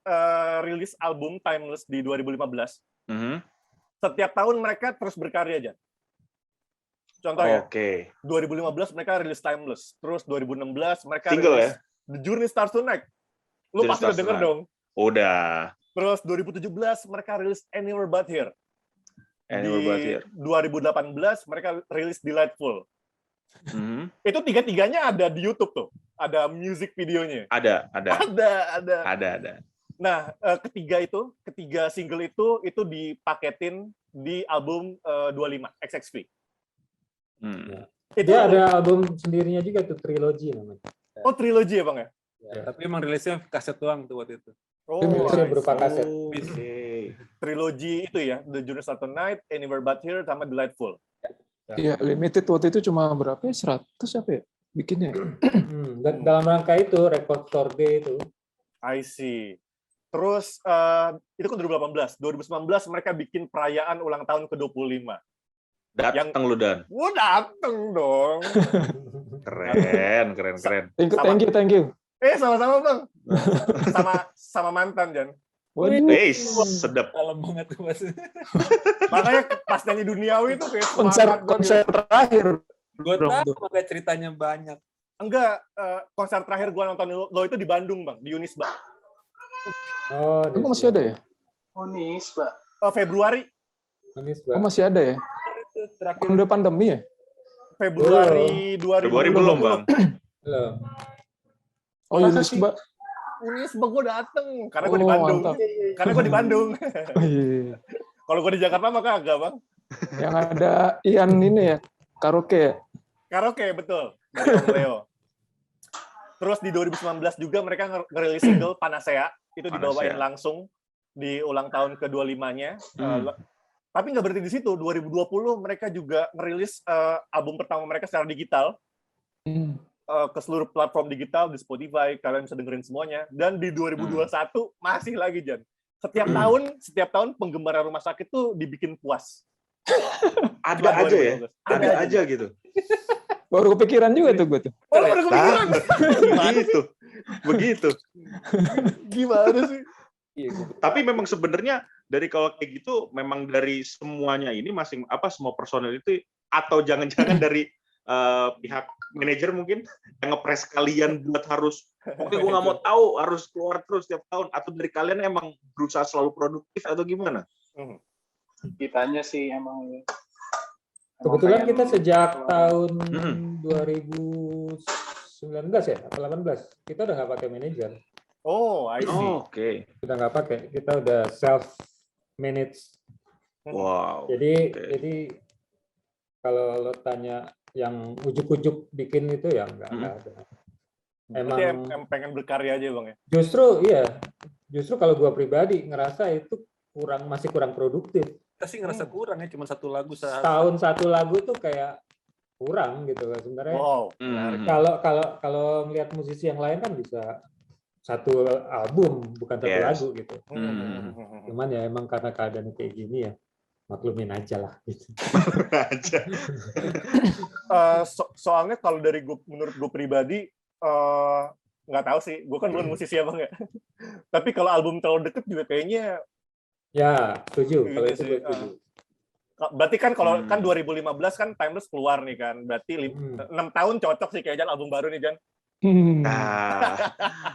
rilis album Timeless di 2015, setiap tahun mereka terus berkarya Jan. Contohnya, 2015 mereka rilis Timeless, terus 2016 mereka single rilis ya? The Journey Starts Tonight. Lu pasti udah denger dong. Udah. Terus 2017 mereka rilis Anywhere But Here. Anywhere But Here. 2018 mereka rilis Delightful. Itu tiga-tiganya ada di YouTube tuh. Ada music videonya. Ada. Nah, ketiga single itu dipaketin di album 25 XXV. Dia ada album sendirinya juga tuh, Trilogy namanya. Oh, Trilogy ya Bang ya? Ya, tapi emang rilisnya kaset doang tuh waktu itu. Oh, berupa kaset. Trilogy itu ya, The Journey Starts Tonight, Anywhere But Here, sama Delightful. Iya, limited waktu itu cuma berapa ya? 100 apa ya bikinnya? Dalam rangka itu, Record Store Day itu. I see. Terus, itu kan 2018. 2019 mereka bikin perayaan ulang tahun ke-25. Datang lu Dan. Gua dateng dong. Keren. Thank you. Sama-sama Bang. Sama mantan Jan. Sedap. Dalam banget tuh Mas. Makanya pas nyanyi duniawi itu kayak konser terakhir. Gue tahu makanya ceritanya banyak. Enggak, konser terakhir gua nonton lo itu di Bandung Bang, di Unisba. Oh, masih ada ya? Unisba. Februari. Oh, masih ada ya? Kan udah pandemi ya? Februari 2020. Februari belum Bang. Belum. Oh, Unisba. Unisba gue dateng karena gue di Bandung. Karena gue di Bandung. Kalau gue di Jakarta mah kagak Bang. Yang ada Ian ini ya, karaoke ya? Karaoke betul. Dari Om Leo. Terus di 2019 juga mereka ngerilis single Panacea, itu dibawain langsung di ulang tahun ke-25-nya. Tapi nggak berhenti di situ. 2020 mereka juga ngerilis album pertama mereka secara digital ke seluruh platform digital di Spotify. Kalian bisa dengerin semuanya. Dan di 2021 masih lagi Jan. Setiap tahun penggemar rumah sakit tuh dibikin puas. Ada aja gitu. Baru kepikiran juga tuh gue tuh. Oh, baru kepikiran. Begitu. Gimana sih? Tapi memang sebenarnya dari kalau kayak gitu memang dari semuanya ini semua personel itu atau jangan-jangan dari pihak manajer mungkin yang ngepres kalian buat harus oke gue nggak mau tahu harus keluar terus setiap tahun, atau dari kalian emang berusaha selalu produktif atau gimana? Kitanya sih emang kebetulan kita sejak tahun 2019 ya atau 18 kita udah nggak pakai manajer. Oh, I see. Oke. Kita nggak pakai, kita udah self manage. Wow. Jadi kalau lo tanya yang ujuk-ujuk bikin itu ya nggak ada. Emang pengen berkarya aja Bang ya. Justru kalau gua pribadi ngerasa itu masih kurang produktif. kita sih ngerasa kurang ya, cuma satu lagu Setahun satu lagu tuh kayak kurang gitu kan sebenarnya. Wow. Kalau melihat musisi yang lain kan bisa satu album bukan satu lagu gitu. Cuman ya emang karena keadaan kayak gini ya maklumin aja lah gitu. Soalnya kalau dari menurut gue pribadi nggak tahu sih, gue kan bukan musisi ya Bang ya. Tapi kalau album terlalu deket juga kayaknya ya setuju. gitu Kalau itu sih. gue setuju. Berarti kan kalau kan 2015 kan Timeless keluar nih kan, berarti 6 tahun cocok sih kayak Jan album baru nih Jan.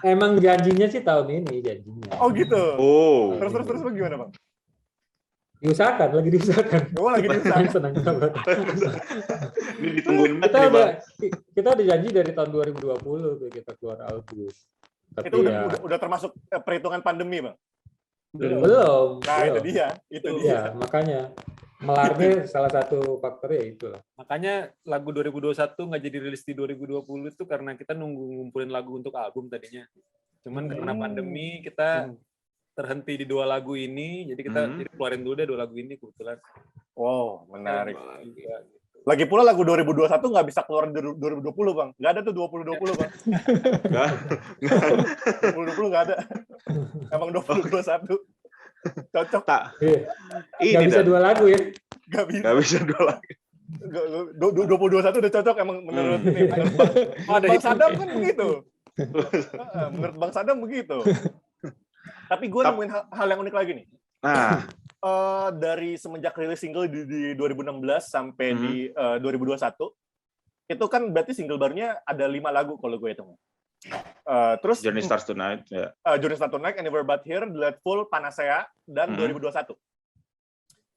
Emang janjinya sih tahun ini janjinya. Oh gitu. Oh. Terus gimana Bang? Lagi diusahakan. Oh lagi diusahakan. Senang banget. Ini ditungguin Kita udah janji dari tahun 2020 tuh kita keluar album. Tapi Itu ya, udah termasuk perhitungan pandemi Bang? belum. Nah itu dia. Ya, makanya melarnya salah satu faktornya itulah. Makanya lagu 2021 nggak jadi rilis di 2020 itu karena kita nunggu ngumpulin lagu untuk album tadinya. Cuman karena pandemi kita terhenti di 2 lagu ini, jadi kita jadi keluarin dulu deh 2 lagu ini kebetulan. Wow, menarik. Ya, gitu. Lagi pula lagu 2021 nggak bisa keluar di 2020 Bang. Nggak ada tuh 2020 Bang. 2020 nggak ada. Emang 2021. Cocok. Tak. Nggak bisa 2 lagu ya. Nggak bisa 2 lagu. 2021 udah cocok emang menurut ini. Menurut Bang Sadam kan begitu. Menurut Bang Sadam begitu. Tapi gue nemuin hal yang unik lagi nih. Nah, dari semenjak rilis single di 2016 sampai di 2021, itu kan berarti single barunya ada 5 lagu kalau gue hitung. Terus Journey Starts Tonight, ya. Journey Starts Tonight, Anywhere But Here, Delightful, Panacea, dan 2021.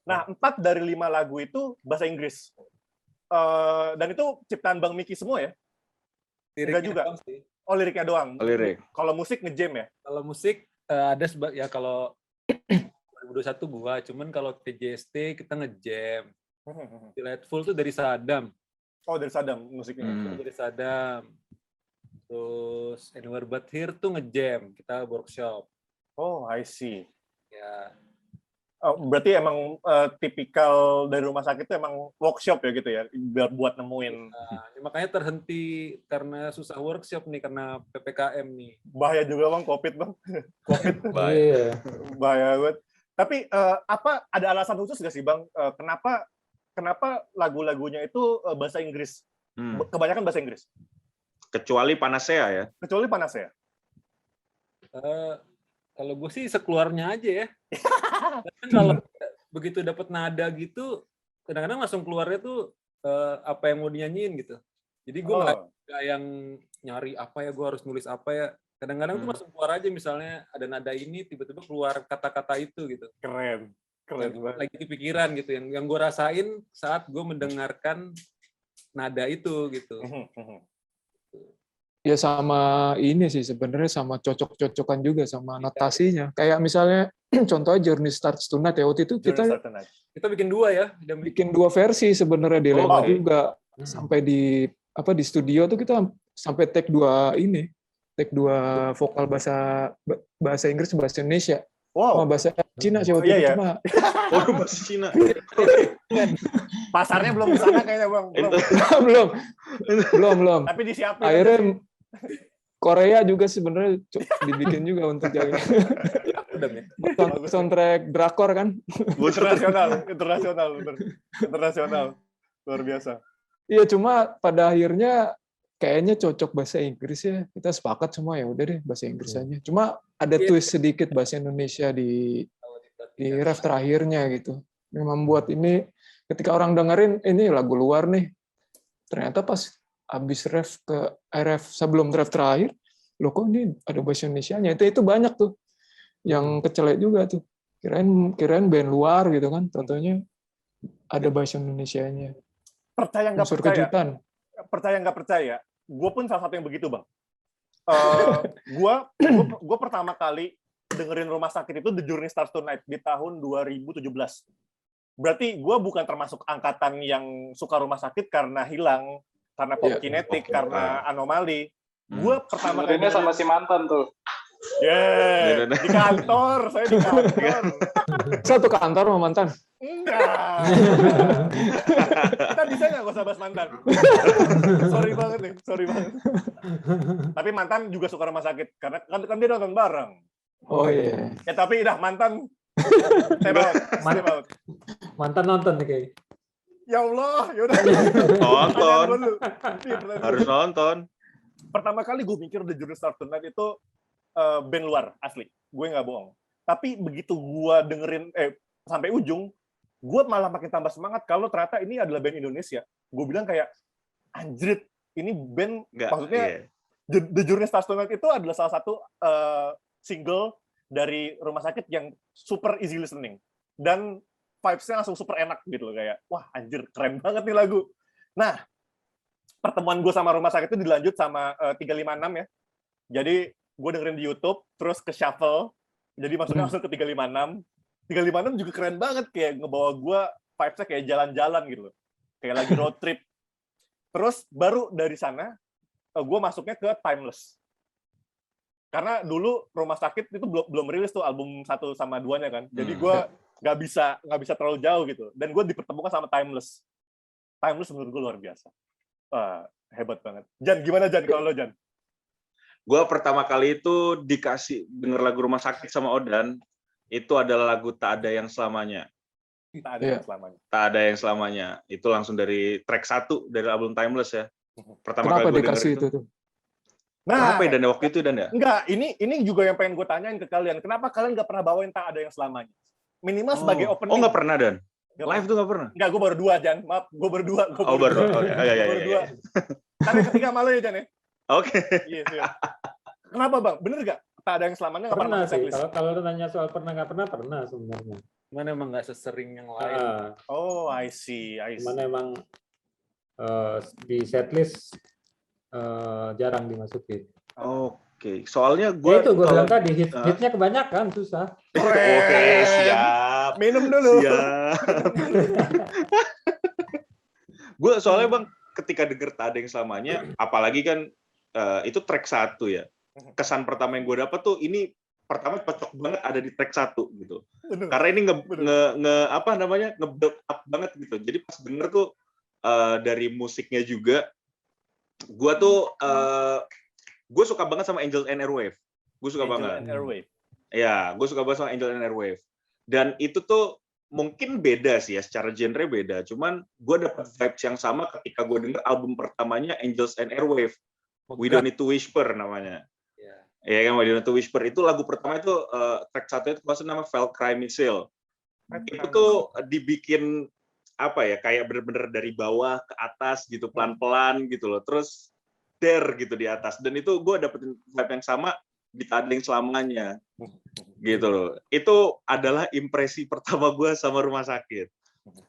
Nah, 4 dari 5 lagu itu bahasa Inggris. Dan itu ciptaan Bang Miki semua ya? Enggak juga? Oh, liriknya doang? Lirik. Kalau musik nge-jam ya? Kalau musik ada ya kalau 2021 gua, cuman kalau TJST kita nge-jam. Delightful tuh dari Sadam. Oh, dari Sadam musiknya. Dari Sadam. Terus Anywhere But Here tuh nge-jam, kita workshop. Oh, I see. Ya. Oh, berarti emang tipikal dari rumah sakit itu emang workshop ya gitu ya, buat nemuin. Nah, makanya terhenti karena susah workshop nih, karena PPKM nih. Bahaya juga Bang, COVID Bang. COVID. Iya. Bahaya banget. Tapi ada alasan khusus nggak sih Bang, kenapa lagu-lagunya itu bahasa Inggris? Kebanyakan bahasa Inggris. Kecuali Panacea ya. Kecuali Panacea. Kalau gue sih sekeluarnya aja ya. Kalau begitu dapat nada gitu, kadang-kadang langsung keluarnya tuh apa yang mau dinyanyiin gitu. Jadi gue nggak yang nyari apa ya, gue harus nulis apa ya. Kadang-kadang tuh langsung keluar aja, misalnya ada nada ini, tiba-tiba keluar kata-kata itu gitu. Keren banget. Lagi di pikiran gitu, yang gue rasain saat gue mendengarkan nada itu gitu. Ya sama ini sih sebenarnya, sama cocok-cocokan juga sama notasinya. Kayak misalnya contohnya Journey Starts Tonight ya, waktu itu kita bikin 2 ya. Bikin 2 versi sebenarnya, dilema juga. Sampai di studio tuh kita sampai take 2 vokal bahasa Inggris, bahasa Indonesia. Wow. Sama bahasa Cina sih waktu itu cuma. Oh, bahasa Cina. Pasarnya belum ke sana kayaknya Bang. Belum. Tapi disiapin. Akhirnya Korea juga sebenarnya dibikin juga untuk jaga. Soundtrack drakor kan. Internasional. Luar biasa. Iya, cuma pada akhirnya kayaknya cocok bahasa Inggris ya. Kita sepakat semua ya udah deh bahasa Inggris aja. Cuma ada twist sedikit bahasa Indonesia di ref terakhirnya gitu. Yang membuat ini ketika orang dengerin ini lagu luar nih. Ternyata pas habis ref ke ref sebelum ref terakhir, loh kok ini ada bahasa Indonesianya. Itu banyak tuh yang kecelek juga tuh. Kirain band luar gitu kan. Tentunya ada bahasa Indonesianya. Percaya nggak percaya? Kejutan. Percaya nggak percaya? Gue pun salah satu yang begitu Bang. Gue pertama kali dengerin Rumah Sakit itu The Journey Starts Tonight di tahun 2017. Berarti gue bukan termasuk angkatan yang suka Rumah Sakit karena hilang, karena pop kinetik, karena anomali. Gue pertama kali sama si mantan tuh. Yeah, di kantor, saya di kantor. Satu kantor sama mantan. Enggak. Kita bisa nggak usah bahas mantan? Sorry banget nih, sorry banget. Tapi mantan juga suka rumah sakit karena kan dia nonton bareng. Oh iya. Ya tapi udah mantan. Step out. Mantan nonton nih kayaknya. Ya Allah, yaudah. Nonton. Iya, Harus nonton. Pertama kali gue mikir The Journey Starts Tonight itu band luar, asli. Gue nggak bohong. Tapi begitu gue dengerin, sampai ujung, gue malah makin tambah semangat kalau ternyata ini adalah band Indonesia. Gue bilang kayak, anjrit, ini band, maksudnya The Journey Starts Tonight itu adalah salah satu single dari Rumah Sakit yang super easy listening. Dan vibes-nya langsung super enak gitu loh. Kayak, wah anjir, keren banget nih lagu. Nah, pertemuan gue sama Rumah Sakit itu dilanjut sama 356 ya. Jadi, gue dengerin di YouTube, terus ke shuffle, jadi maksudnya langsung ke 356. 356 juga keren banget, kayak ngebawa gue vibes-nya kayak jalan-jalan gitu loh. Kayak lagi road trip. Terus, baru dari sana, gue masuknya ke Timeless. Karena dulu Rumah Sakit itu belum rilis tuh album 1 sama 2-nya kan. Jadi gue nggak bisa terlalu jauh gitu. Dan gue dipertemukan sama Timeless. Timeless menurut gue luar biasa. Hebat banget. Jan, gimana Jan kalau lo Jan? Gue pertama kali itu dikasih denger lagu Rumah Sakit sama Odan, itu adalah lagu Tak Ada Yang Selamanya. Tak ada yang selamanya. Tak Ada Yang Selamanya. Itu langsung dari track 1 dari album Timeless ya. Pertama Kenapa kali gue dikasih denger itu. tuh? Nah, apa ya Dan waktu itu Dan ya? Enggak, ini juga yang pengen gue tanyain ke kalian. Kenapa kalian nggak pernah bawain Tak Ada Yang Selamanya? Minimal sebagai opening. Oh, nggak pernah Dan? Live tuh nggak pernah? Enggak, gue baru 2 Jan. Maaf, gue baru 2. Baru. Oh, ya. Baru 2. Kan yang ketiga malu ya Jan ya? Oke. Iya. Kenapa Bang? Bener nggak? Tak Ada Yang Selamanya nggak pernah Pernah sih. setlist? Kalau lu nanya soal pernah nggak pernah sebenarnya. Cuman emang nggak sesering yang lain. Oh, I see. Cuman emang di setlist jarang dimasukin. Oke. Soalnya gue Ya itu gue bilang tadi hitnya kebanyakan susah. Oke, siap. Minum dulu. Siap. Gue soalnya Bang ketika denger Tak Ada Yang Selamanya, apalagi kan itu track 1 ya. Kesan pertama yang gue dapat tuh ini pertama cocok banget ada di track 1 gitu. Bener. Karena ini nge-build up banget gitu. Jadi pas denger tuh dari musiknya juga gue suka banget sama Angel and Airwave. Gue suka banget. Ya, gue suka banget sama Angel and Airwave. Dan itu tuh mungkin beda sih ya, secara genre beda. Cuman gue dapet vibes yang sama ketika gue denger album pertamanya Angels and Airwave. We Don't Need to Whisper namanya. Ya kan, We Don't Need to Whisper. Itu lagu pertama itu, track 1 itu maksudnya nama Valkyrie Missile. Itu tuh dibikin, apa ya, kayak bener-bener dari bawah ke atas gitu, pelan-pelan gitu loh. Terus, gitu di atas. Dan itu gue dapetin vibe yang sama di Tak Ada Yang Selamanya. Gitu loh. Itu adalah impresi pertama gue sama Rumah Sakit.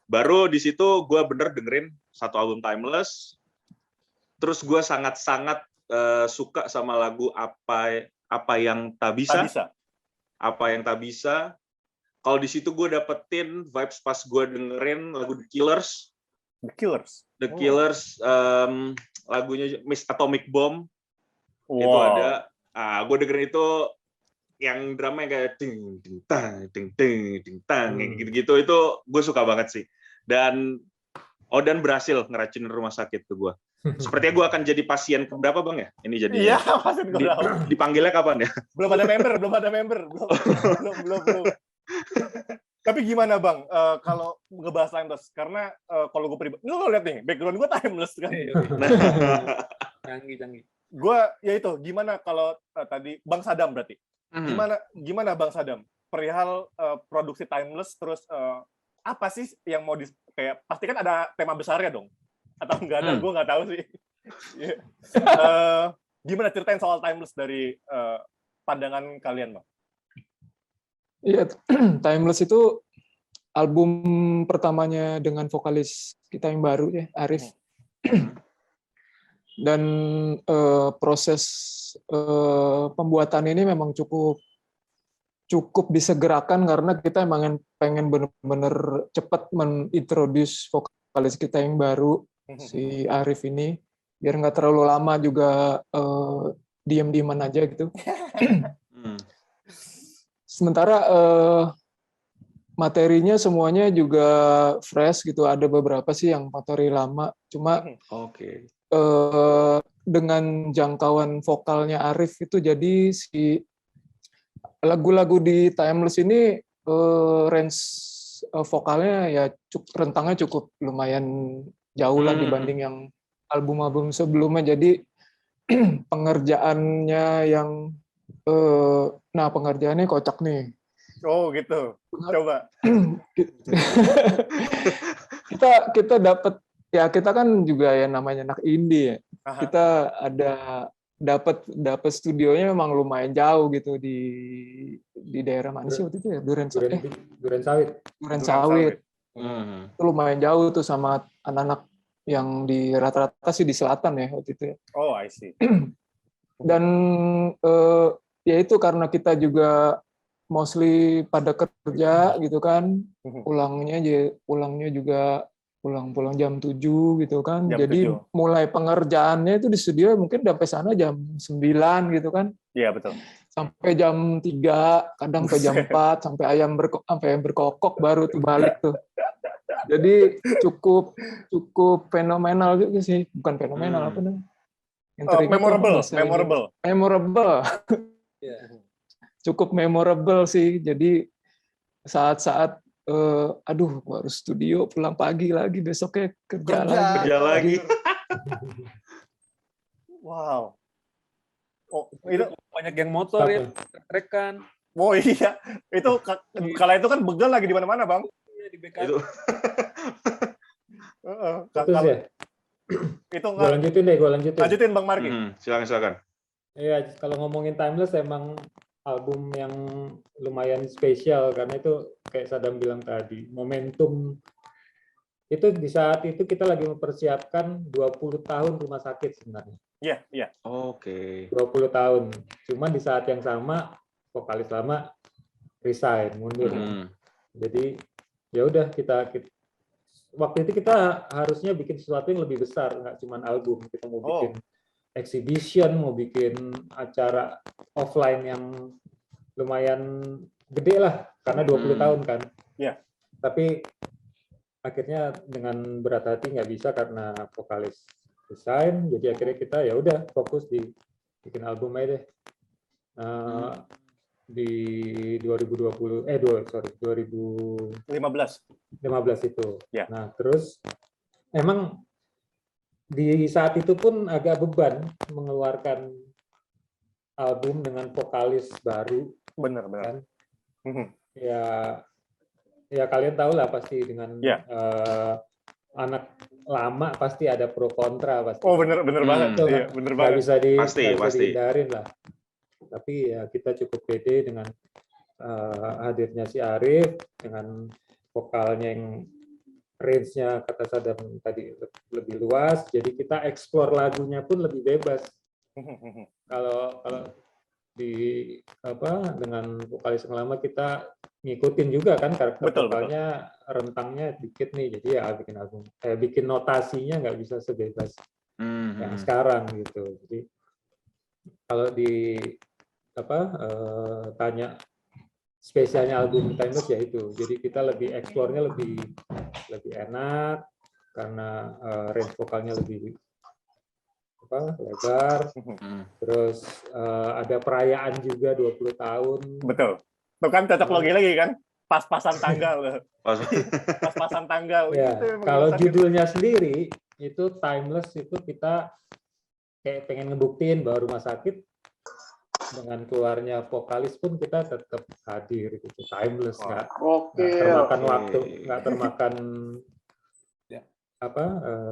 Baru di situ gue bener dengerin satu album Timeless. Terus gue sangat-sangat suka sama lagu apa yang tak bisa. Apa yang tak bisa. Kalau di situ gue dapetin vibes pas gue dengerin lagu The Killers. The Killers, lagunya Miss Atomic Bomb. Wow. Itu ada. Gue dengerin itu yang drama yang kayak ting ting tang kayak gitu-gitu, itu gue suka banget sih. Dan Odan berhasil ngeracunin Rumah Sakit ke gue. Sepertinya gue akan jadi pasien keberapa Bang ya? Ini jadi. Iya, pasien keberapa? Dipanggilnya kapan ya? Belum ada member. Belum. Tapi gimana Bang, kalau ngebahas Timeless? Karena kalau gue pribadi, lu lihat nih, background gue Timeless kan. Canggih. Gue, ya itu, gimana kalau tadi, Bang Sadam berarti. Gimana Bang Sadam? Perihal produksi Timeless, terus apa sih yang mau kayak, pasti kan ada tema besarnya dong. Atau nggak ada, gue nggak tahu sih. Gimana ceritain soal Timeless dari pandangan kalian Bang? Iya, Timeless itu album pertamanya dengan vokalis kita yang baru ya, Arif. Dan proses pembuatan ini memang cukup disegerakan karena kita emang pengen benar-benar cepat menintroduce vokalis kita yang baru, si Arif ini, biar nggak terlalu lama juga diam-diaman aja gitu. Sementara materinya semuanya juga fresh gitu. Ada beberapa sih yang materi lama. Cuma dengan jangkauan vokalnya Arif itu jadi si lagu-lagu di Timeless ini range vokalnya ya rentangnya cukup lumayan jauh lah dibanding yang album-album sebelumnya. Jadi pengerjaannya yang pengerjaannya kocak nih. Oh gitu. Coba. kita dapat ya, kita kan juga ya namanya anak indie ya. Kita dapat studionya memang lumayan jauh gitu di daerah mana sih waktu itu ya? Duren Sawit. Itu lumayan jauh tuh sama anak-anak yang di rata-rata sih di selatan ya waktu itu ya. Oh, I see. Dan ya itu karena kita juga mostly pada kerja gitu kan, pulangnya juga pulang jam 7 gitu kan. Jadi mulai pengerjaannya itu di studio mungkin sampai sana jam 9 gitu kan. Iya, betul. Sampai jam 3, kadang sampai jam 4, sampai ayam berkokok baru tuh balik tuh. Jadi cukup fenomenal juga sih, bukan fenomenal apa namanya? Memorable. Cukup memorable sih. Jadi saat-saat gua harus studio, pulang pagi lagi, besoknya kerja lagi. Wow. Oh, itu banyak yang motor ya, trek-trekan. Oh iya, itu kala itu kan begal lagi di mana-mana, Bang. Iya, di BKD. Itu gue lanjutin. Lanjutin Bang Marki. Silakan. Iya, kalau ngomongin Timeless emang album yang lumayan spesial karena itu kayak Sadam bilang tadi, momentum itu di saat itu kita lagi mempersiapkan 20 tahun rumah sakit sebenarnya. Iya. Oke. 20 tahun. Cuman di saat yang sama vokalis lama resign, mundur. Jadi ya udah kita waktu itu kita harusnya bikin sesuatu yang lebih besar, nggak cuma album. Kita mau bikin exhibition, mau bikin acara offline yang lumayan gede lah, karena 20 tahun kan. Iya. Tapi akhirnya dengan berat hati nggak bisa karena vokalis resign, jadi akhirnya kita ya udah fokus di bikin album aja deh. Di 2015 itu. Yeah. Nah, terus emang di saat itu pun agak beban mengeluarkan album dengan vokalis baru. Benar. Kan? Ya kalian tahu lah pasti dengan anak lama pasti ada pro kontra pasti. Oh benar banget. Iya, benar banget. Bisa pasti. dihindarin lah. Tapi ya kita cukup pede dengan hadirnya si Arif, dengan vokalnya yang range-nya kata Sadam tadi lebih luas, jadi kita explore lagunya pun lebih bebas. Kalau dengan vokalis yang lama kita ngikutin juga kan karakter vokalnya rentangnya dikit nih, jadi ya bikin album, bikin notasinya nggak bisa sebebas yang sekarang gitu. Jadi kalau tanya spesialnya album Timeless ya itu. Jadi kita lebih eksplornya lebih enak karena range vokalnya lebih lebar. Terus ada perayaan juga 20 tahun. Betul. Itu kan cocok lagi kan? Pas-pasan tanggal. Pas-pasan tanggal. Ya, gitu, kalau judulnya sendiri itu Timeless, itu kita kayak pengen ngebuktiin bahwa rumah sakit dengan keluarnya vokalis pun kita tetap hadir, gitu. Timeless, nggak termakan waktu, nggak termakan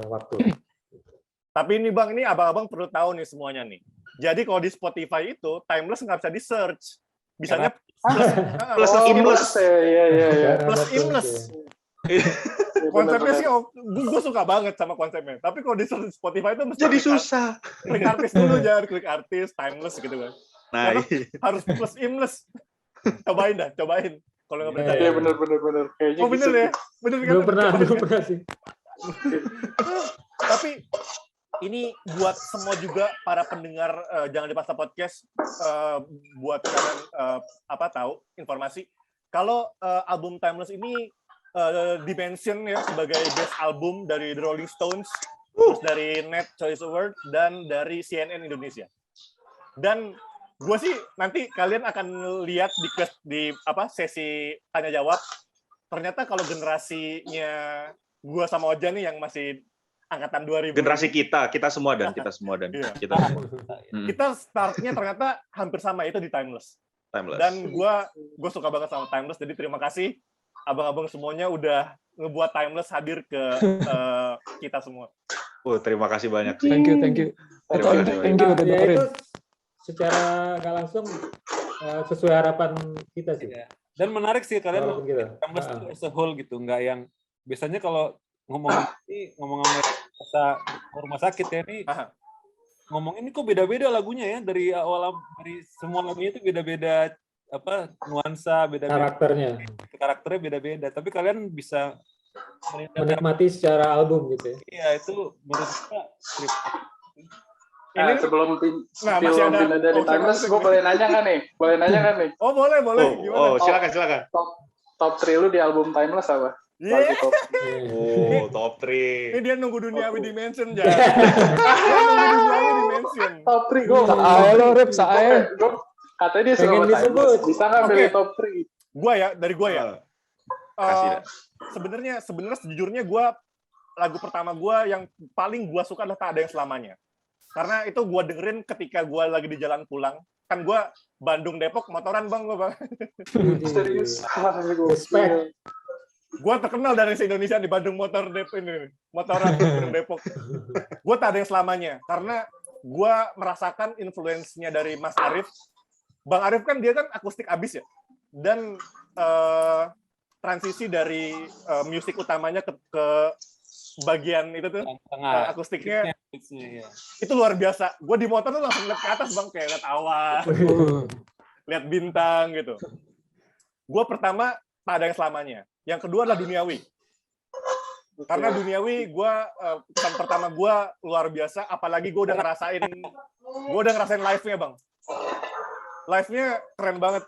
waktu. Tapi ini Bang, ini abang-abang perlu tahu nih semuanya nih. Jadi kalau di Spotify itu Timeless nggak bisa di search, bisanya plus imless. Plus imless. Konsepnya sih, gue suka banget sama konsepnya. Tapi kalau di Spotify itu mesti jadi susah. Klik artis dulu, jangan klik artis, Timeless gitu kan. Nah, harus plus imless. Cobain. Kalau nggak percaya. Iya benar. Kayaknya oh bener gitu. Ya, bener kan? Belum pernah sih. Tapi ini buat semua juga para pendengar Jangan Dipaksa Podcast, buat kalian tahu informasi kalau album Timeless ini dimention ya sebagai best album dari The Rolling Stones, terus dari Net Choice Award dan dari CNN Indonesia. Dan gue sih nanti kalian akan lihat di sesi tanya jawab. Ternyata kalau generasinya gue sama Ojan nih yang masih angkatan 2000. Generasi kita semua dan iya. kita semua. Kita startnya ternyata hampir sama, itu di Timeless. Timeless. Dan gue suka banget sama Timeless, jadi terima kasih abang-abang semuanya udah ngebuat Timeless hadir ke kita semua. Terima kasih banyak. Thank you. Terima kasih Thank you udah Ya dengerin. itu secara nggak langsung sesuai harapan kita sih. Iya. Dan menarik sih kalian Walaupun gitu. Timeless itu as a whole gitu, nggak yang biasanya kalau ngomong sama rumah sakit ya ini ngomong ini kok beda-beda lagunya ya, dari semua lagunya itu beda-beda nuansa, beda-beda karakternya beda-beda, tapi kalian bisa menikmati secara album gitu ya. Iya, itu menurut saya Nah, sebelum masih ada pindah dari Timeless, gue boleh nanya nggak nih? Oh, boleh. Gimana? Silakan. Top 3 lu di album Timeless apa? Yeah. Top 3. Ini dia nunggu Duniawi Dimension, Jan. Dia nunggu Duniawi Dimension. Top 3 gue. Saya. Katanya dia suka Pengen disebut. Bisa nggak pilih top 3? Dari gue ya. Kasih dah. Sebenarnya sejujurnya gue, lagu pertama gue yang paling gue suka adalah Tak Ada Yang Selamanya. Karena itu gue dengerin ketika gue lagi di jalan pulang. Kan gue Bandung Depok motoran bang gue bang. Serius. Respect. Gue terkenal dari se-Indonesia di Bandung motoran Bandung Depok. Gue Tak Ada Yang Selamanya karena gue merasakan influence-nya dari Mas Arif. Bang Arif kan dia kan akustik abis ya. Dan transisi dari musik utamanya ke bagian itu tuh akustiknya itu luar biasa. Gue di motor tuh langsung lihat ke atas bang, kayak lihat awan, lihat bintang gitu. Gue pertama Tak Ada Yang Selamanya, yang kedua adalah Duniawi. Karena Duniawi gue pesan pertama gue luar biasa, apalagi gue udah ngerasain live-nya bang. Live-nya keren banget,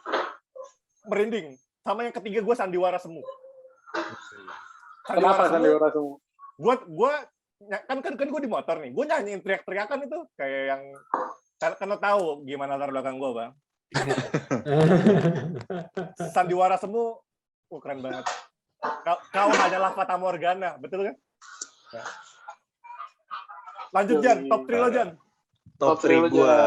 merinding. Sama yang ketiga gue Sandiwara Semu. Kenapa Sandiwara Semu? Gue kan gue di motor nih, gue nyanyiin teriak-teriakan itu kayak yang karena tahu gimana latar belakang gue bang. Sandiwara Semu, keren banget. Kau hanyalah Fata Morgana, betul kan? Lanjut Jan, top 3 lo Jan. Top 3 gue.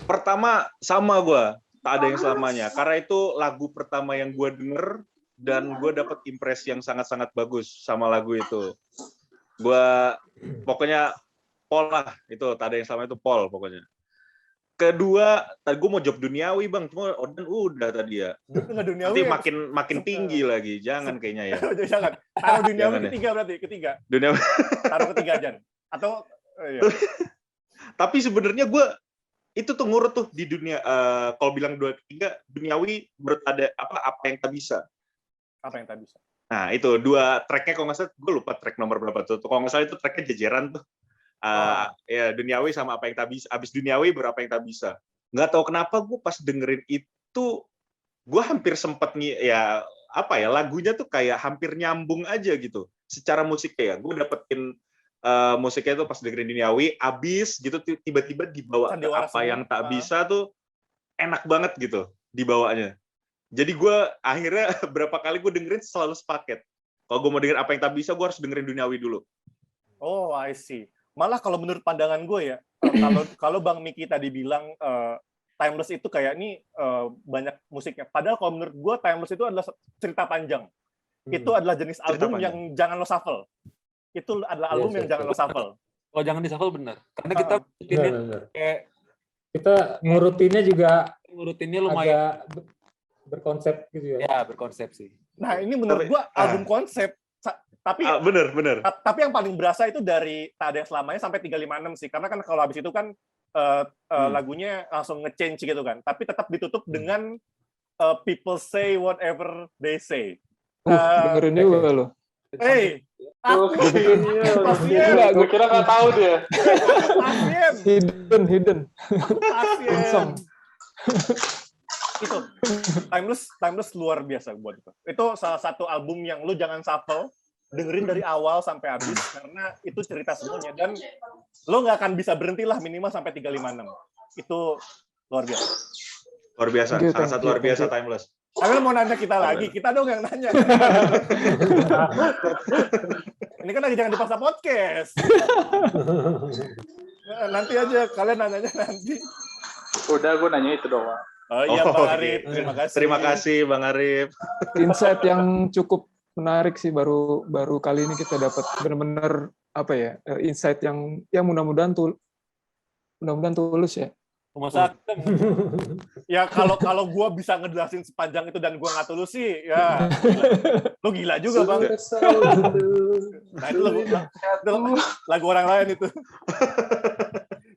Pertama sama gue, Tak Ada Yang Selamanya. Karena itu lagu pertama yang gue denger dan gue dapet impresi yang sangat-sangat bagus sama lagu itu. Gue pokoknya Pol lah, itu Tak Ada Yang Selamanya itu Pol pokoknya. Kedua, tadi gue mau jawab Duniawi bang, cuma udah tadi ya. Nanti makin tinggi lagi, jangan kayaknya ya. Jangan. Taruh Duniawi ketiga berarti, ketiga. Duniawi. Taruh ketiga Jan. Atau iya. Tapi sebenarnya gue itu tuh ngurut tuh di dunia. Kalau bilang 2 3, Duniawi menurut ada apa yang tak bisa. Apa yang tak bisa? Nah itu 2 tracknya kalau nggak salah, gue lupa track nomor berapa tuh. Kalau nggak salah itu tracknya jejeran tuh. Ya Duniawi sama Apa Yang Tak Bisa. Abis Duniawi berapa yang tak bisa. Nggak tahu kenapa gue pas dengerin itu, gue hampir sempet lagunya tuh kayak hampir nyambung aja gitu. Secara musiknya ya, gue dapetin musiknya tuh pas dengerin Duniawi, abis gitu tiba-tiba dibawa ke Apa Yang Tak Bisa tuh enak banget gitu dibawanya. Jadi gue akhirnya berapa kali gue dengerin selalu sepaket. Kalau gue mau dengerin Apa Yang Tak Bisa, gue harus dengerin Duniawi dulu. Oh, I see. Malah kalau menurut pandangan gue ya, kalau Bang Miki tadi bilang Timeless itu kayak ini banyak musiknya. Padahal kalau menurut gue Timeless itu adalah cerita panjang. Itu adalah jenis album yang jangan lo shuffle. Itu adalah album yang jangan lo shuffle. Kalau jangan di shuffle benar. Karena kita kayak kita ngurutinnya lumayan agak berkonsep gitu ya. Ya, berkonsep sih. Nah, ini menurut gue album konsep. Tapi bener. Tapi yang paling berasa itu dari Tak Ada Yang Selamanya sampai 356 sih. Karena kan kalau habis itu kan lagunya langsung nge-change gitu kan. Tapi tetap ditutup dengan People Say Whatever They Say. Dengerin juga lo. Hey, Pasien. Gue kira nggak tahu dia. Pasien. Hidden. Pasien. Song. Itu timeless luar biasa buat itu. Itu salah satu album yang lu jangan shuffle, dengerin dari awal sampai habis karena itu cerita semuanya dan lu nggak akan bisa berhenti lah minimal sampai 356. Itu luar biasa. Luar biasa, Thank you, salah satu luar biasa Timeless. Kalian mau nanya kita lagi, kita dong yang nanya. Ini kan lagi jangan dipaksa podcast. Nanti aja, kalian nanyanya nanti. Udah, gue nanya itu doang. Oh iya, Bang oke. Arif. Terima kasih. Terima kasih Bang Arif. Insight yang cukup menarik sih baru kali ini kita dapat benar-benar apa ya, insight yang mudah-mudahan tulus ya. Rumah sakit. Ya kalau gue bisa ngejelasin sepanjang itu dan gue nggak tulus sih, ya lu gila juga Bang. Nah itu lagu orang lain itu.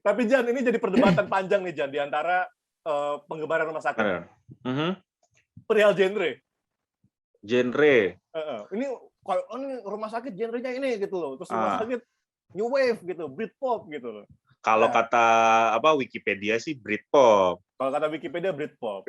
Tapi Jan, ini jadi perdebatan panjang nih Jan di antara penggemar rumah sakit. Perihal genre. Ini kalau ini rumah sakit genrenya ini gitu loh. Terus rumah sakit new wave gitu, Britpop gitu loh. Kalau kata Wikipedia sih Britpop. Kalau kata Wikipedia Britpop.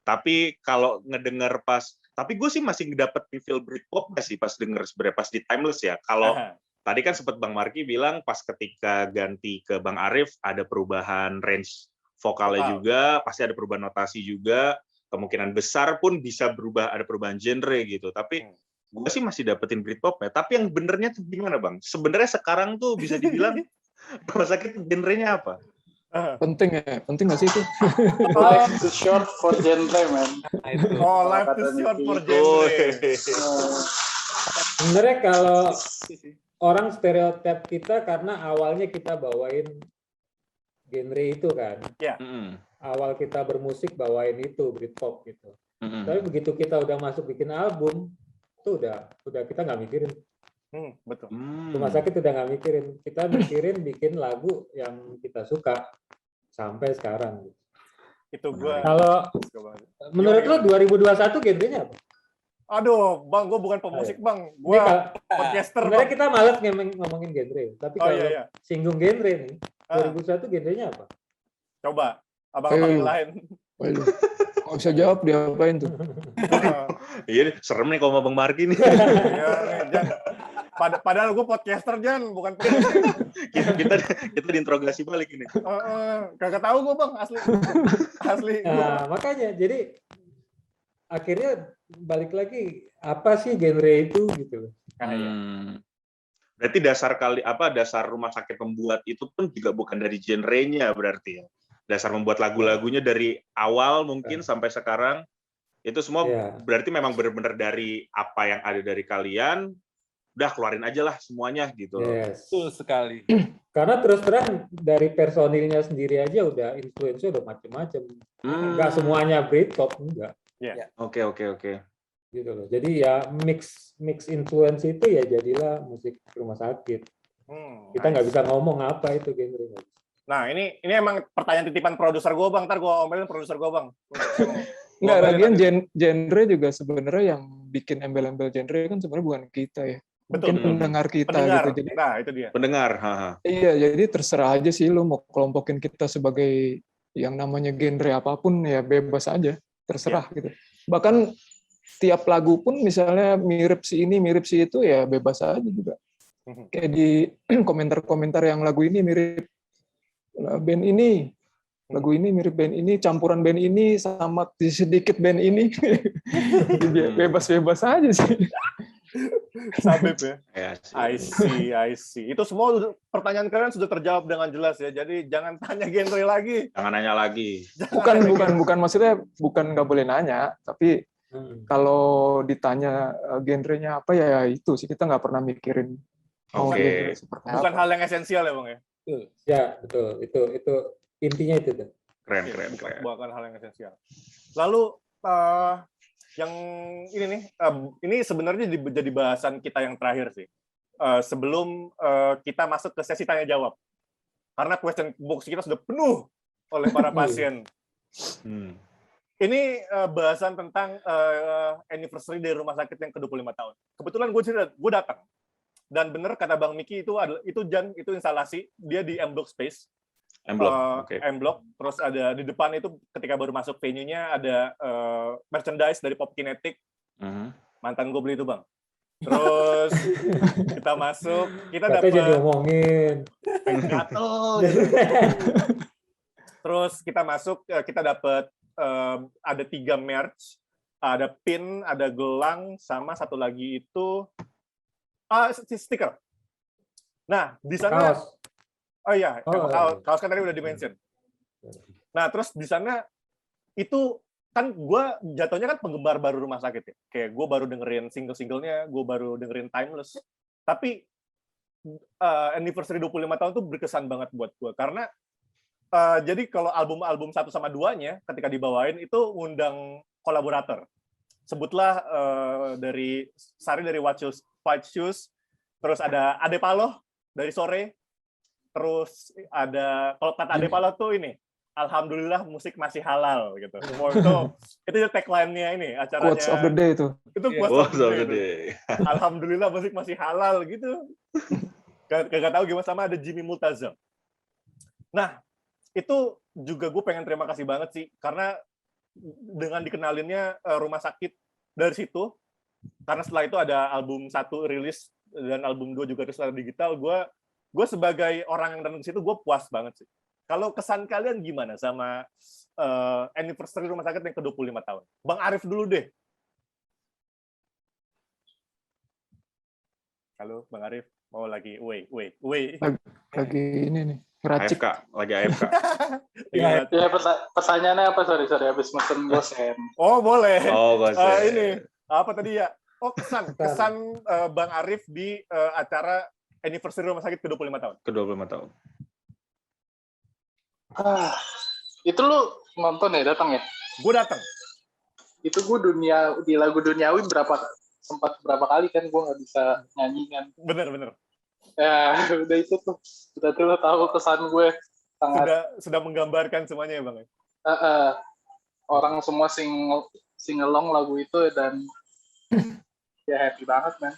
Tapi kalau ngedenger tapi gue sih masih dapet feel Britpop nggak sih pas denger sebenarnya pas di Timeless ya. Kalau tadi kan sempat Bang Marky bilang pas ketika ganti ke Bang Arif ada perubahan range vokalnya juga, pasti ada perubahan notasi juga, kemungkinan besar pun bisa berubah, ada perubahan genre gitu. Tapi gue sih masih dapetin Britpop ya. Tapi yang benernya tuh gimana Bang? Sebenarnya sekarang tuh bisa dibilang rumah sakit genrenya apa? Penting nggak sih itu? Life is short for genre, man. Oh, life is short for genre. Sebenarnya kalau orang stereotip kita karena awalnya kita bawain genre itu kan. Ya. Awal kita bermusik bawain itu Britpop gitu. Tapi begitu kita udah masuk bikin album, itu udah kita nggak mikirin. Betul. Rumah sakit udah nggak mikirin. Kita mikirin bikin lagu yang kita suka sampai sekarang. Itu gua. Kalau menurut lo 2021 genrenya apa? Aduh, Bang, gue bukan pemusik, Bang. Gue podcaster. Sebenarnya kita malas ngomongin genre, tapi kalau singgung genre nih, 2021 genrenya apa? Coba, abang-abang yang lain. Nggak bisa jawab, diapain tuh? Iya, serem nih kalau Bang Marky nih. Padahal gue podcaster, Jan, bukan pemusik. kita diinterogasi balik ini. Kagak tahu gue, Bang, asli. Nah, makanya jadi akhirnya balik lagi apa sih genre itu gitu. Berarti dasar rumah sakit membuat itu pun juga bukan dari genrenya berarti ya. Dasar membuat lagu-lagunya dari awal mungkin sampai sekarang itu semua berarti memang benar-benar dari apa yang ada dari kalian. Udah keluarin aja lah semuanya gitu. Betul sekali. Karena terus terang dari personilnya sendiri aja udah influence-nya udah macam-macam. Enggak semuanya Britpop, enggak. Oke. Gitu loh. Jadi ya mix influence itu ya jadilah musik rumah sakit. Kita nggak bisa ngomong apa itu genre. Nah, ini emang pertanyaan titipan produser gue, Bang. Ntar gue omelin produser gue, Bang. Enggak, lagian genre juga sebenarnya yang bikin embel-embel genre kan sebenarnya bukan kita ya. Mungkin pendengar kita gitu. Jadi, nah, itu dia. Pendengar. Iya, jadi terserah aja sih lu mau kelompokin kita sebagai yang namanya genre apapun ya bebas aja, terserah gitu. Bahkan tiap lagu pun misalnya mirip si ini, mirip si itu ya bebas aja juga. Kayak di komentar-komentar yang lagu ini mirip band ini, lagu ini mirip band ini, campuran band ini sama sedikit band ini. Bebas-bebas aja sih. Sabib ya. I see. Itu semua pertanyaan kalian sudah terjawab dengan jelas ya. Jadi jangan tanya genre lagi. Jangan nanya lagi. Bukan maksudnya bukan nggak boleh nanya, tapi kalau ditanya genrenya apa ya itu sih kita nggak pernah mikirin. Bukan hal yang esensial ya, Bang ya. Ya, betul. Itu intinya itu tuh. Keren. Bukan hal yang esensial. Lalu yang ini nih, ini sebenarnya jadi bahasan kita yang terakhir sih. Sebelum kita masuk ke sesi tanya jawab. Karena question box kita sudah penuh oleh para pasien. Ini bahasan tentang anniversary dari rumah sakit yang ke-25 tahun. Kebetulan gue datang. Dan bener kata Bang Miki itu itu instalasi dia di M-Block Space. M-Block. M-Block. Terus ada di depan itu ketika baru masuk venue-nya ada merchandise dari Pop Kinetic. Mantan gue beli itu, Bang. Terus kita masuk, kita dapat jadi ngomongin. gatel. Terus kita masuk, kita dapat ada 3 merch, ada pin, ada gelang, sama satu lagi itu stiker. Nah, di sana Kaos. Oh iya, Oh, kaos kan tadi udah di-mention. Nah, terus di sana itu kan gue jatuhnya kan penggemar baru Rumah Sakit ya. Kayak gue baru dengerin single-singlenya, gue baru dengerin Timeless. Tapi anniversary 25 tahun tuh berkesan banget buat gue. Karena jadi kalau album-album 1 sama 2-nya ketika dibawain itu ngundang kolaborator. Sebutlah dari Sari dari White Shoes, terus ada Ade Paloh dari Sore, terus ada kalau kata Ade Paloh tuh ini, Alhamdulillah musik masih halal gitu. Itu tagline-nya ini acaranya. Quotes of the day itu. Itu quotes of the day. Alhamdulillah musik masih halal gitu. Gak tahu gimana, sama ada Jimmy Multazam. Nah, itu juga gue pengen terima kasih banget sih karena dengan dikenalinnya Rumah Sakit dari situ, karena setelah itu ada album 1 rilis dan album 2 juga rilis secara digital, gue sebagai orang yang datang ke situ gue puas banget sih. Kalau kesan kalian gimana sama anniversary Rumah Sakit yang ke-25 tahun? Bang Arif dulu deh. Halo, Bang Arif. Mau lagi Lagi ini nih, ngeracik. Lagi AFK. Ya, pertanyaannya apa? Sorry, habis mesen gosen. Oh, boleh. Oh, gosen. Ini, apa tadi ya? Oh, kesan Bang Arif di acara anniversary Rumah Sakit ke-25 tahun. Ke-25 tahun. Itu lu nonton ya, datang ya? Gue datang. Itu gue di lagu Duniawi sempat berapa kali kan gue nggak bisa nyanyi kan. Bener. Ya, udah itu tuh. Udah tuh lo tahu kesan gue sangat. Sudah menggambarkan semuanya ya, Bang. Orang semua sing-along lagu itu dan ya happy banget, man.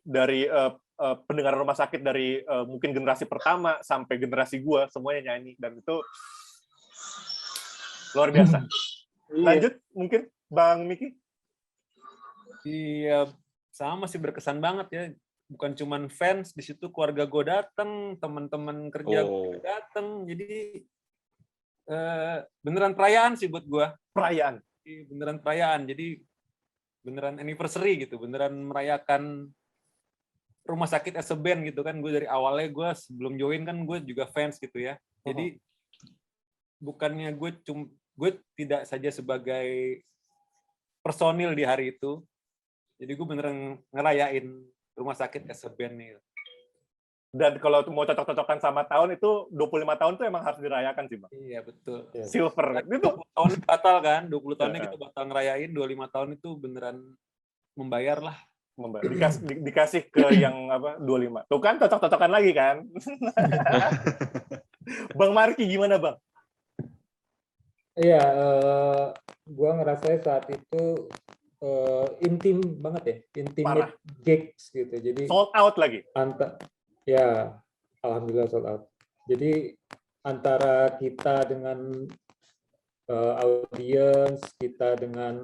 Dari pendengar Rumah Sakit dari mungkin generasi pertama sampai generasi gue semuanya nyanyi, dan itu luar biasa. Lanjut mungkin Bang Miki. Iya, sama sih, berkesan banget ya. Bukan cuman fans, di situ keluarga gue datang, teman-teman kerja gue datang. Jadi beneran perayaan sih buat gue. Perayaan. Beneran perayaan. Jadi beneran anniversary gitu, beneran merayakan Rumah Sakit as a band gitu kan. Gue dari awalnya, gue sebelum join kan gue juga fans gitu ya. Jadi bukannya gue tidak saja sebagai personil di hari itu, jadi gue beneran ngerayain Rumah Sakit as a band nih. Dan kalau mau cocok-cocokan sama tahun itu 25 tahun tuh emang harus dirayakan sih, Bang. Iya, betul. Silver. Itu 20 tahun batal kan, 20 tahunnya kita batal ngerayain, 25 tahun itu beneran membayar lah. Dikasih ke yang 25. Tuh kan cocok-cocokan lagi kan. Bang Marki gimana, Bang? Iya, gua ngerasain saat itu intim banget ya, intimate gigs gitu. Jadi sold out lagi. Ya, alhamdulillah sold out. Jadi antara kita dengan audiens, kita dengan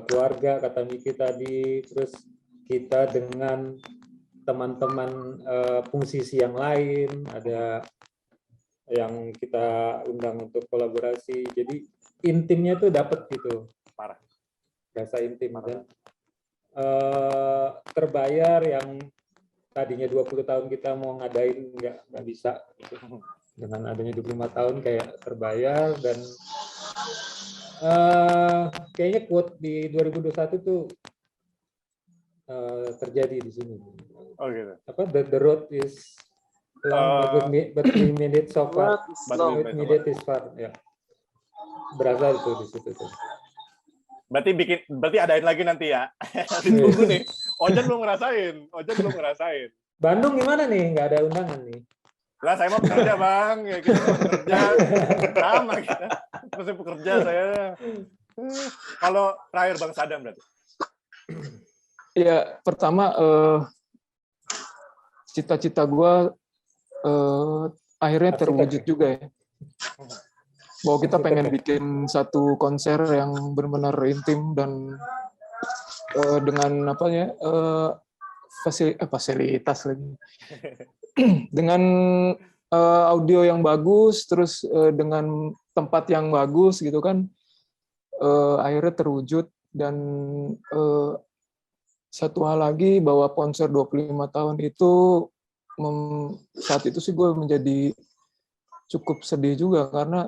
keluarga, kata Miki tadi, terus kita dengan teman-teman musisi yang lain, ada yang kita undang untuk kolaborasi. Jadi intimnya tuh dapet gitu. Parah. Rasa intim. Dan terbayar yang tadinya 20 tahun kita mau ngadain nggak bisa. Dengan adanya 25 tahun kayak terbayar, dan kayaknya quote di 2021 tuh terjadi di sini. Oh gitu. The road is long, but we made it so far. But we made it is far. Ya. Berasa itu di situ tuh. Berarti adain lagi nanti ya. Ditunggu nih. Ojan belum ngerasain. Bandung gimana nih? Nggak ada undangan nih. Lah saya mau bekerja, Bang. Ya, kita mau bekerja. Sama kita. Masih bekerja saya. Kalau terakhir Bang Sadam berarti. Ya, pertama cita-cita gue akhirnya terwujud juga ya. Bahwa kita pengen bikin satu konser yang benar-benar intim dan dengan apa ya fasilitas lagi dengan audio yang bagus, terus dengan tempat yang bagus gitu kan, akhirnya terwujud. Dan satu hal lagi, bahwa konser 25 tahun itu saat itu sih gue menjadi cukup sedih juga, karena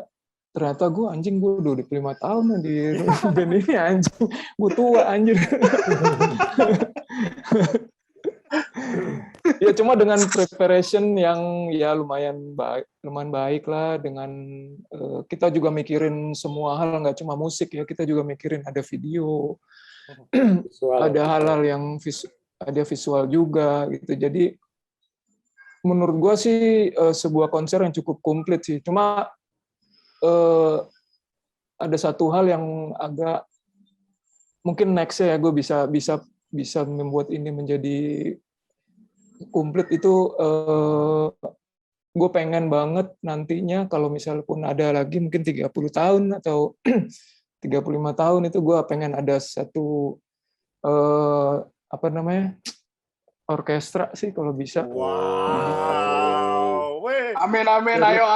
ternyata gue udah 25 tahun di band ini, anjing gue tua anjir. Ya cuma dengan preparation yang ya lumayan baik lah, dengan kita juga mikirin semua hal, nggak cuma musik ya, kita juga mikirin ada video, ada hal-hal yang ada visual juga gitu. Jadi menurut gua sih sebuah konser yang cukup komplit sih. Cuma ada satu hal yang agak mungkin next-nya ya gue bisa membuat ini menjadi komplit itu. Gue pengen banget nantinya kalau misalnya pun ada lagi mungkin 30 tahun atau 35 tahun itu gue pengen ada satu orkestra sih kalau bisa. Wow. Weh. Amin, ayo.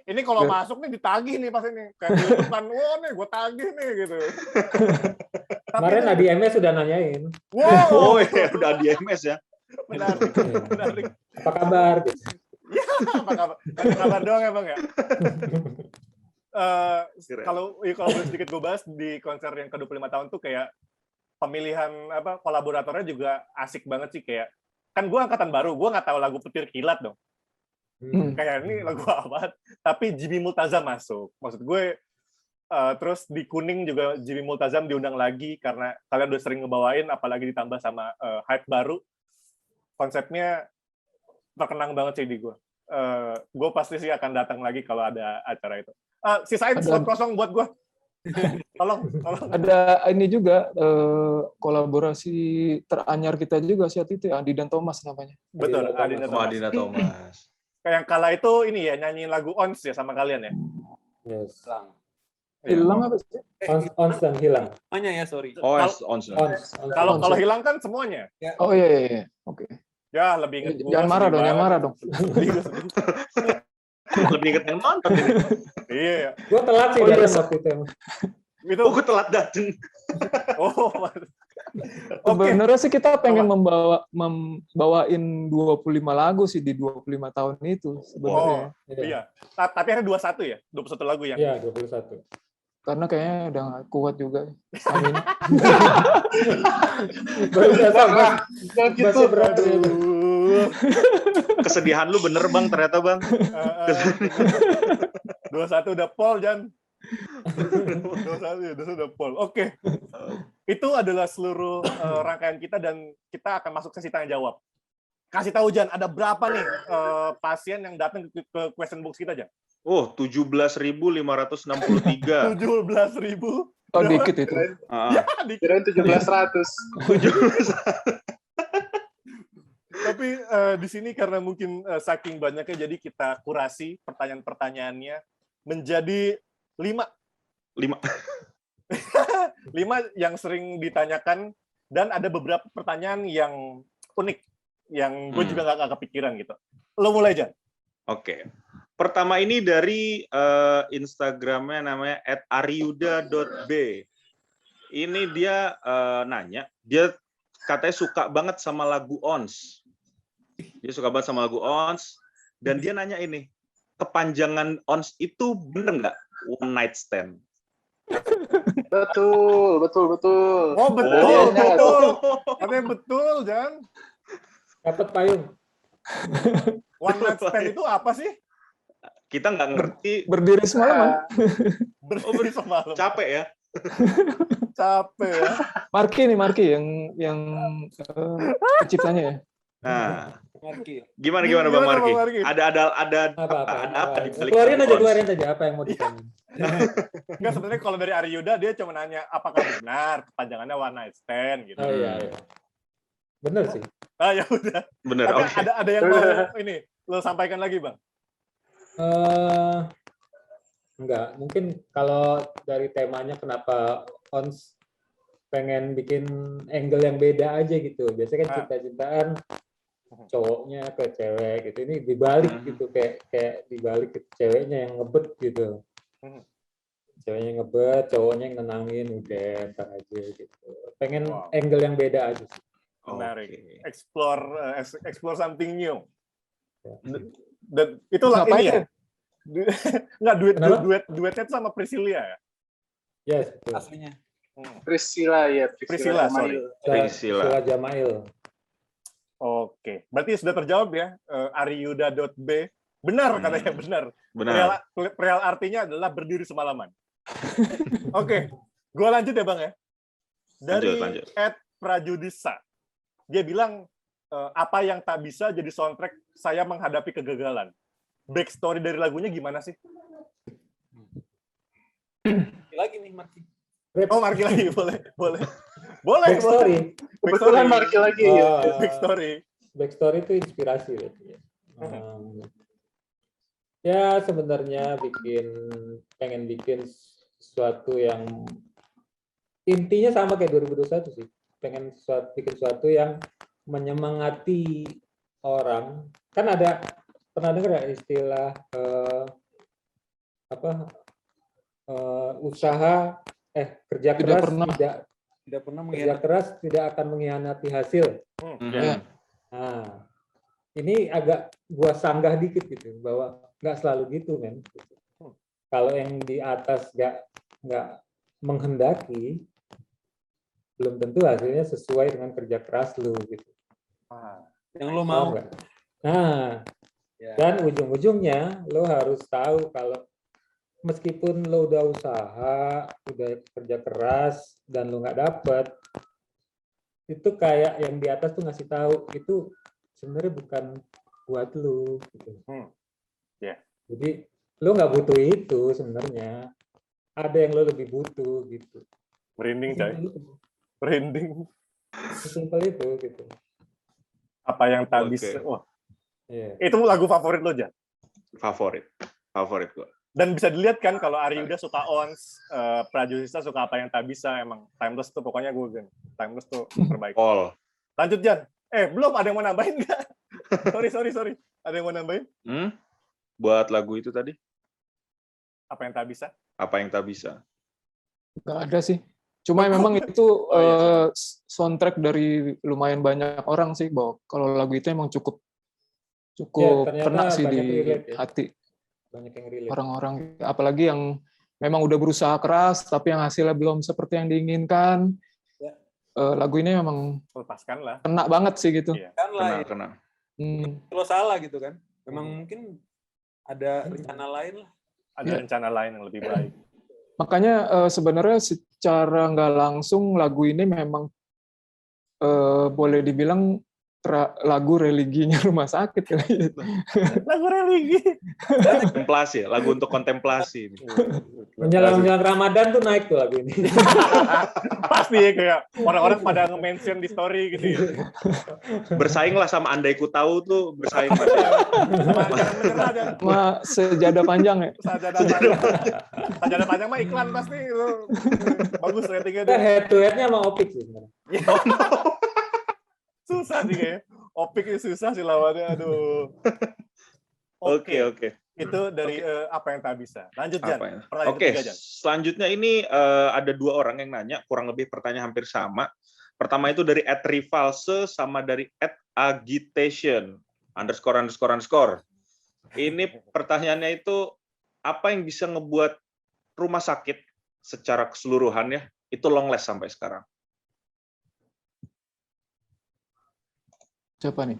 Ini kalau masuk nih ditagih nih pas ini. Kayak di depan, wah nih gue tagih nih gitu. Kemarin Adi MS sudah nanyain. Wow. Oh ya, udah di MS ya. Menarik. Apa kabar? Ya, apa kabar? Kabar doang ya Bang ya? Kalau boleh sedikit gue bahas di konser yang ke-25 tahun tuh kayak pemilihan kolaboratornya juga asik banget sih. Kayak kan gue angkatan baru, gue nggak tahu lagu Petir Kilat dong. Kayak ini lagu apa? Tapi Jimmy Multazam masuk. Maksud gue terus di Kuning juga Jimmy Multazam diundang lagi karena kalian udah sering ngebawain, apalagi ditambah sama hype baru. Konsepnya terkenang banget sih di gue. Gue pasti sih akan datang lagi kalau ada acara itu. Sisain slot kosong buat gue. Tolong. Ada ini juga kolaborasi teranyar kita juga saat itu ya, Adi dan Thomas namanya. Betul, Adi dan Thomas. Kayak yang kala itu ini ya, nyanyiin lagu Ons ya sama kalian ya? Yes. Hilang apa sih? Ons dan hilang. Semuanya ya, sorry. Ons. Kalau hilang kan semuanya. Oh iya. Oke. Ya, lebih inget gue. Jangan marah dong. Lebih inget yang nonton ini. Iya. Gue telat sih datang waktu itu. Gue telat datang. Sebenarnya sih kita pengen membawain 25 lagu sih di 25 tahun itu sebenarnya. Iya. Tapi ada 21 ya? 21 lagu yang. Iya, 21. Karena kayaknya udah nggak kuat juga. Amin. Masih berat. Kesedihan lu bener Bang, ternyata Bang. 21 udah Paul, Jan. 21 udah Paul. Oke. Itu adalah seluruh rangkaian kita dan kita akan masuk sesi tanya jawab. Kasih tahu Jan, ada berapa nih pasien yang datang ke question box kita, Jan? Oh, 17.563. 17.000. Oh, dikit itu. Kirain 1700. Tapi di sini karena mungkin saking banyaknya, jadi kita kurasi pertanyaan-pertanyaannya menjadi 5 yang sering ditanyakan, dan ada beberapa pertanyaan yang unik, yang gue juga nggak kepikiran gitu. Lo mulai, Jan. Oke. Pertama ini dari Instagramnya namanya @aryuda.b. Ini dia nanya, dia katanya suka banget sama lagu Ons. Dia suka banget sama lagu Ons, dan dia nanya ini, kepanjangan Ons itu bener nggak One Night Stand? Betul. Oh, betul. Katanya betul, Jan. Dapat payung. One Night Stand itu apa sih? Kita nggak ngerti. Berdiri semalam. Berdiri semalam. Capek ya. Marki yang penciptanya ya. Nah, Marki. gimana Bang Marki? Ada apa di balik? Keluarin aja apa yang mau ditanya. Enggak, sebenarnya kalau dari Aryuda dia cuma nanya apakah benar kepanjangannya One Night Stand gitu. Oh iya. Bener sih. Ah ya udah. Bener, Tapi oke. ada yang mau ini lo sampaikan lagi Bang? Enggak, mungkin kalau dari temanya kenapa Ons pengen bikin angle yang beda aja gitu. Biasanya kan cinta-cintaan cowoknya ke cewek gitu. Ini dibalik gitu, kayak dibalik ke ceweknya yang ngebet gitu. Ceweknya ngebet, cowoknya yang nenangin, udah ntar aja gitu. Pengen angle yang beda aja sih. Menarik. Oke. Explore something new. Ya. Dan itulah Ngapain ini ya. Enggak Kenapa? duetnya itu sama Priscilia ya? Yes, betul. Aslinya. Priscilla ya, Priscilla, Jamail. Priscilla Jamail. Oke, berarti sudah terjawab ya. Ariyuda.b benar katanya benar. Benar. Real artinya adalah berdiri semalaman. Oke, gue lanjut ya Bang ya. Dari Lanjut. @prajudisa, dia bilang apa yang tak bisa jadi soundtrack saya menghadapi kegagalan. Backstory dari lagunya gimana sih? Lagi nih Marki. Oh, Marki lagi boleh. Backstory. Kebetulan Marki lagi. Backstory. Backstory itu inspirasi berarti ya. Ya sebenarnya pengen bikin sesuatu yang intinya sama kayak 2021 sih. Pengen bikin sesuatu yang menyemangati orang. Kan pernah dengar ya istilah usaha kerja Tidak keras pernah. Tidak pernah kerja mengkhianati. keras tidak akan mengkhianati hasil. Ya. Nah, ini agak gua sanggah dikit gitu bahwa nggak selalu gitu men. Kalau yang di atas nggak menghendaki, belum tentu hasilnya sesuai dengan kerja keras lu gitu. Yang lo Paham mau. nggak? Nah, Ya. dan ujung-ujungnya lo harus tahu kalau meskipun lo udah usaha, udah kerja keras dan lo nggak dapet, itu kayak yang di atas tuh ngasih tahu itu sebenarnya bukan buat lo. Gitu. Yeah. Jadi lo nggak butuh itu sebenarnya. Ada yang lo lebih butuh gitu. Merinding coy. Merinding. Simpel itu gitu. Apa yang tak Oke. bisa. Wah. Yeah. Itu lagu favorit lo, Jan? Favorit gua. Dan bisa dilihat kan kalau Ariyuda suka Ons, Prajudisa suka apa yang tak bisa, emang Timeless tuh pokoknya gue gen. Timeless tuh terbaik. All. Lanjut Jan. Belum ada yang mau nambahin nggak? sorry. Ada yang mau nambahin? Buat lagu itu tadi? Apa yang tak bisa? Apa yang tak bisa? Nggak ada sih. Cuma memang itu iya. soundtrack dari lumayan banyak orang sih, bahwa kalau lagu itu emang cukup ternyata kena sih di banyak relate ya. hati Banyak yang relate. orang-orang. Apalagi yang memang udah berusaha keras, tapi yang hasilnya belum seperti yang diinginkan. Ya. Lagu ini memang Lepaskan lah. kena banget sih gitu. Iya. Kan lah. Kena. Lo salah gitu kan. Memang mungkin ada rencana lain lah. Ada Ya. rencana lain yang lebih baik. Makanya sebenarnya secara nggak langsung lagu ini memang boleh dibilang lagu religinya rumah sakit. Lagu religi. Kontemplasi, lagu untuk kontemplasi. Menjelang Ramadan tuh naik tuh lagu ini. Pasti ya, kayak orang-orang pada nge-mention di story gitu ya. Bersaing lah sama Andai Ku Tahu tuh, bersaing Mas. Sama sejadah panjang ya. Sajadah panjang mah iklan pasti lu. Bagus ratingnya Kita deh. head to head-nya sama Opik sih sebenarnya. Susah sih kayaknya. Opik itu susah sih lawannya, aduh. Oke. Itu dari apa yang tak bisa. Lanjut Jan. Apa ya? Pertanyaan Oke, ketiga, Jan. selanjutnya ini ada dua orang yang nanya, kurang lebih pertanyaan hampir sama. Pertama itu dari @rivalse sama dari @agitation ___. Ini pertanyaannya itu apa yang bisa ngebuat rumah sakit secara keseluruhan ya itu long last sampai sekarang? Siapa nih?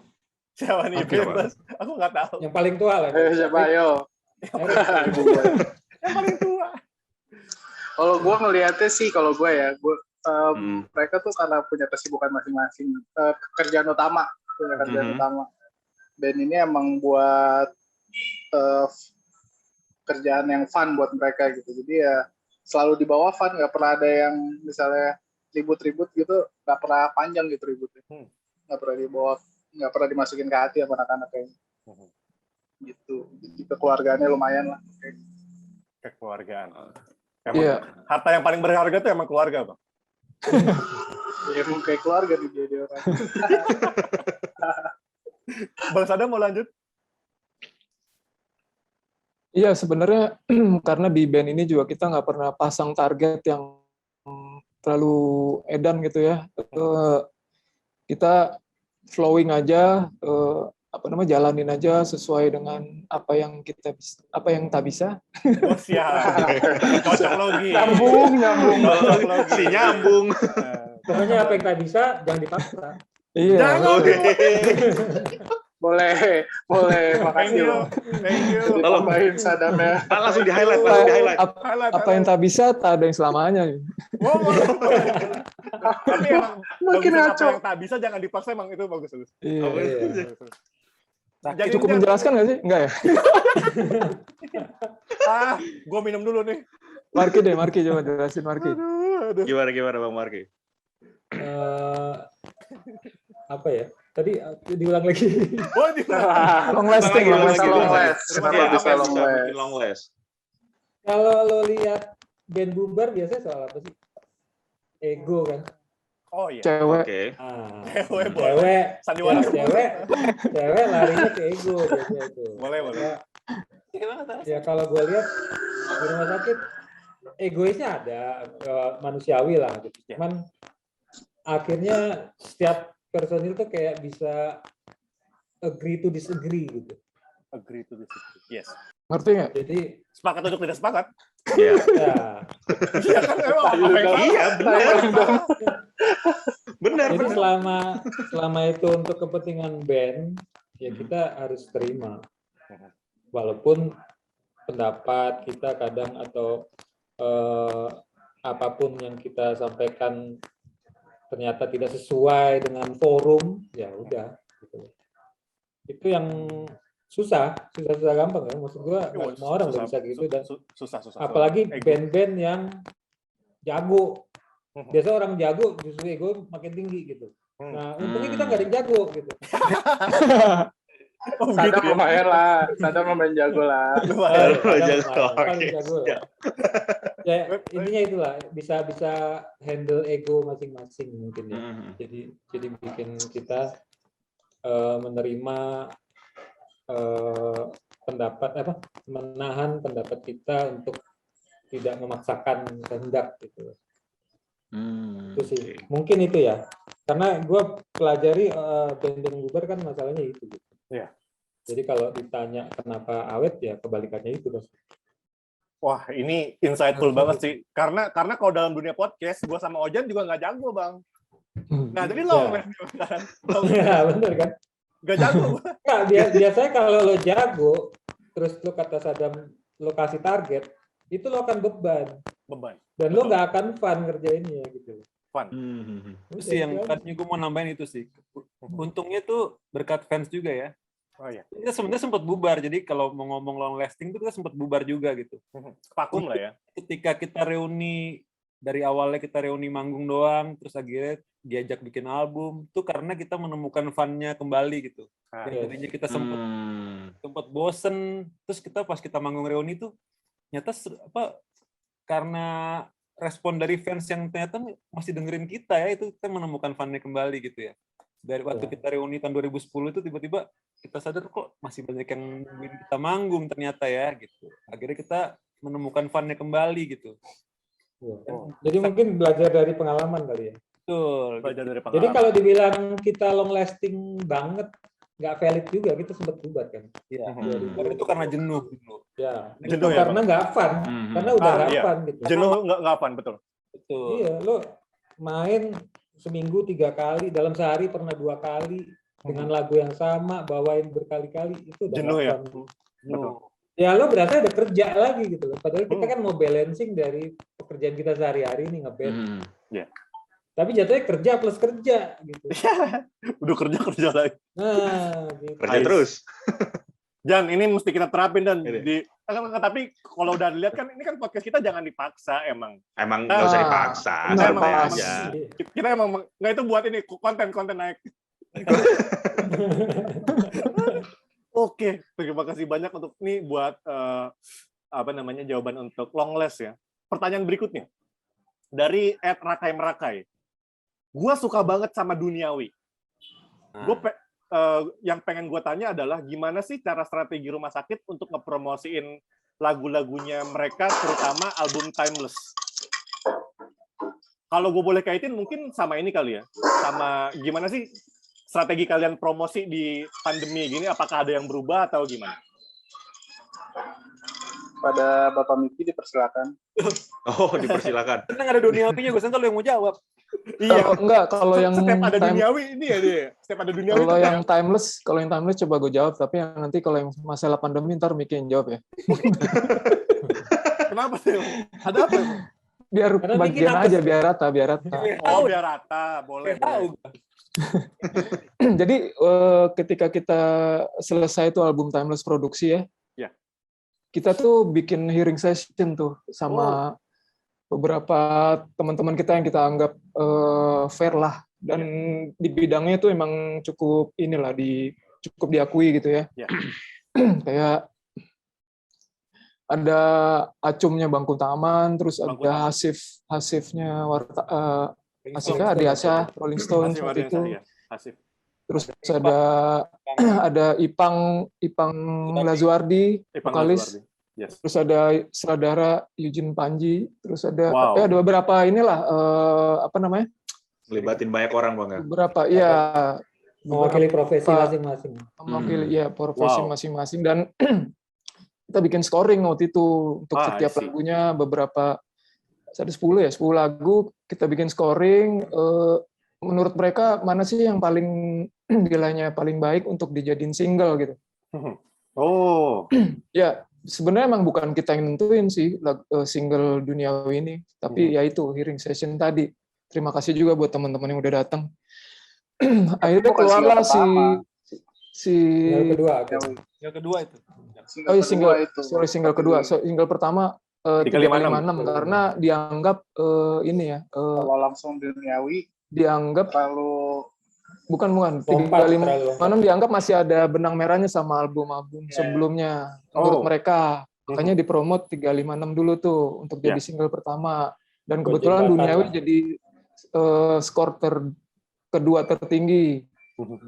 Siapa nih? Oke, Bebas. Aku nggak tahu. Yang paling tua lah. Siapa ayo? Yang paling tua. Kalau gue ngelihatnya sih, mereka tuh karena punya kesibukan masing-masing, pekerjaan utama, dan ini emang buat kerjaan yang fun buat mereka gitu. Jadi ya selalu di bawah fun, nggak pernah ada yang misalnya ribut-ribut gitu, nggak pernah panjang gitu ributnya, nggak pernah di bawah nggak pernah dimasukin ke hati sama anak-anak kayaknya. Gitu. Jadi kekeluargaannya lumayan lah. Kekeluargaan. Emang Iya. harta yang paling berharga tuh emang keluarga, Bang. Ya emang kayak keluarga nih dia orang. Bang Sadam mau lanjut? Iya, sebenarnya karena di band ini juga kita nggak pernah pasang target yang terlalu edan gitu ya. Kita flowing aja, jalanin aja sesuai dengan apa yang tak bisa. Oh, siap. Cocok logi. Nyambung. Cocok logi. Si nyambung. Pokoknya apa yang tak bisa jangan dipaksa. Iya. Jangan. Boleh, Thank makasih you. loh. Thank you. Jadi tambahin Sadamnya. Langsung di-highlight. Apa yang tak bisa, tak ada yang selamanya. Wow. Tapi emang Makin bagusan ngaco. apa yang tak bisa jangan dipaksa, emang itu bagus. Iya. Jadi Cukup menjelaskan nggak sih? Enggak ya? Gue minum dulu nih. Marki coba jelasin Marki. Aduh. Gimana Bang Marki? Apa ya? Tadi diulang lagi. Oh, di Long lasting. Long last. Terima Kenapa kasih. bisa long Bisa last? bikin long last. Kalau lo lihat band bubar biasanya soal apa sih? Ego kan. Oh iya. Cewek. Oke. Cewek boleh. Cewek, Sandiwara. cewek larinya ke ego biasanya itu. Boleh. Ya kalau gue lihat di rumah sakit egoisnya ada, manusiawi lah gitu. Cuman akhirnya setiap personil tuh kayak bisa agree to disagree gitu. Agree to disagree. Yes. Ngerti nggak? Jadi Sepakat untuk tidak sepakat. Iya. ya, Iya kan emang apa yang salah? Iya, benar. Benar, jadi benar. selama itu untuk kepentingan band, ya kita harus terima. Walaupun pendapat kita kadang atau apapun yang kita sampaikan ternyata tidak sesuai dengan forum, ya udah. Gitu. Itu yang susah gampang ya. Maksud gua nggak semua orang udah bisa gitu dan susah. apalagi Ego. band-band yang jago. Biasa orang jago justru ego makin tinggi gitu. Nah, untungnya kita nggak ada yang jago gitu. Oh, Sadam gitu ya. lumayan lah. Sadam lumayan jago lah. Paling jago lah. Ya, intinya itulah bisa handle ego masing-masing mungkin ya. Jadi bikin kita menerima menahan pendapat kita untuk tidak memaksakan kehendak gitu. Itu sih. Mungkin itu ya. Karena gue pelajari band-band bubar kan masalahnya itu gitu. Iya. Jadi kalau ditanya kenapa awet ya kebalikannya itu Bos. Wah, ini insightful banget sih. Karena kalau dalam dunia podcast, gue sama Ojan juga nggak jago, Bang. Nah, jadi lo Ya, bener kan? nggak jago. Nah, biasanya kalau lo jago, terus lo kata Sadam lo kasih target, itu lo akan beban. Dan lo nggak akan fun ngerjainnya gitu. Fun. Itu sih yang tadinya gue mau nambahin itu sih. Untungnya tuh berkat fans juga ya. Oh iya. Kita sebenarnya sempat bubar, jadi kalau mau ngomong long lasting tuh kita sempat bubar juga gitu. Vakum lah ya. Ketika kita reuni, dari awalnya kita reuni manggung doang, terus akhirnya diajak bikin album, tuh karena kita menemukan fun-nya kembali gitu. Yang tadinya kita sempat bosen, terus pas kita manggung reuni tuh, nyata karena respon dari fans yang ternyata masih dengerin kita ya, itu kita menemukan fun-nya kembali gitu ya. Dari waktu kita reuni tahun 2010 itu tiba-tiba kita sadar kok masih banyak yang nungguin kita manggung ternyata ya gitu. Akhirnya kita menemukan fun-nya kembali gitu. Jadi mungkin belajar dari pengalaman kali ya. Betul. Belajar dari pengalaman. Jadi kalau dibilang kita long lasting banget, nggak valid juga, kita sempat bubar kan. Iya. Itu karena jenuh dulu. Ya, Jenuh itu ya, karena nggak fun, karena udah nggak iya. fun gitu. Jenuh nggak fun, betul. Betul. Iya, lo main seminggu 3 kali, dalam sehari pernah 2 kali dengan lagu yang sama, bawain berkali-kali, itu udah Jenuh ya. fun. Betul. Ya lo berarti ada kerja lagi gitu loh. Padahal kita kan mau balancing dari pekerjaan kita sehari-hari nih ngeband. Yeah. Tapi jatuhnya kerja plus kerja gitu. Udah kerja lagi. Nah, gitu. Kerja terus. Jan, ini mesti kita terapin dan tapi kalau udah dilihat kan ini kan podcast kita jangan dipaksa emang. Emang nggak usah dipaksa, santai aja. Kita emang nggak itu buat ini konten naik. Oke, terima kasih banyak untuk nih buat jawaban untuk long last ya. Pertanyaan berikutnya dari @rakai-merakai. Gua suka banget sama Duniawi. Yang pengen gue tanya adalah gimana sih cara strategi rumah sakit untuk ngepromosiin lagu-lagunya mereka, terutama album Timeless. Kalau gue boleh kaitin mungkin sama ini kali ya, sama gimana sih strategi kalian promosi di pandemi gini, apakah ada yang berubah atau gimana? Pada Bapak Miki dipersilakan. Oh, dipersilakan. Tenang, ada Duniawinya, gue sangka lu yang mau jawab. Iya, kalau yang setiap ada Duniawi ini ya dia. Setiap ada Duniawi kalau itu yang timeless coba gue jawab, tapi yang nanti kalau yang masalah pandemi ntar Miki yang jawab ya. Kenapa sih? Ada apa? Biar Karena Miki bagian nakes. aja, biar rata. Oh, biar rata, boleh. Jadi ketika kita selesai tuh album Timeless produksi ya, kita tuh bikin hearing session tuh sama beberapa teman-teman kita yang kita anggap fair lah, dan di bidangnya tuh emang cukup cukup diakui gitu ya. Kayak ada Acumnya Bangku Taman, terus ada Hasifnya Hasifnya Adiasa, Rolling Stone seperti itu. Terus ada Ipang Lazuardi, vokalis. Terus ada Sradara Eugene Panji, terus ada ada beberapa Melibatin banyak orang, Bang ya. Beberapa mewakili profesi masing-masing. Mewakili profesi masing-masing, dan kita bikin scoring waktu itu untuk setiap lagunya, beberapa ada 10 lagu kita bikin scoring. Menurut mereka mana sih yang paling nilainya paling baik untuk dijadiin single gitu. Ya sebenarnya emang bukan kita yang nentuin sih single Duniawi ini, tapi ya itu hearing session tadi. Terima kasih juga buat teman-teman yang udah datang. Akhirnya keluarlah single kedua itu. Single kedua. Single pertama 356 karena dianggap kalau langsung Duniawi dianggap terlalu bukan 356 dianggap masih ada benang merahnya sama album-album sebelumnya menurut mereka. Makanya dipromot 356 dulu tuh untuk jadi single pertama, dan kebetulan Duniawi jadi skor kedua tertinggi.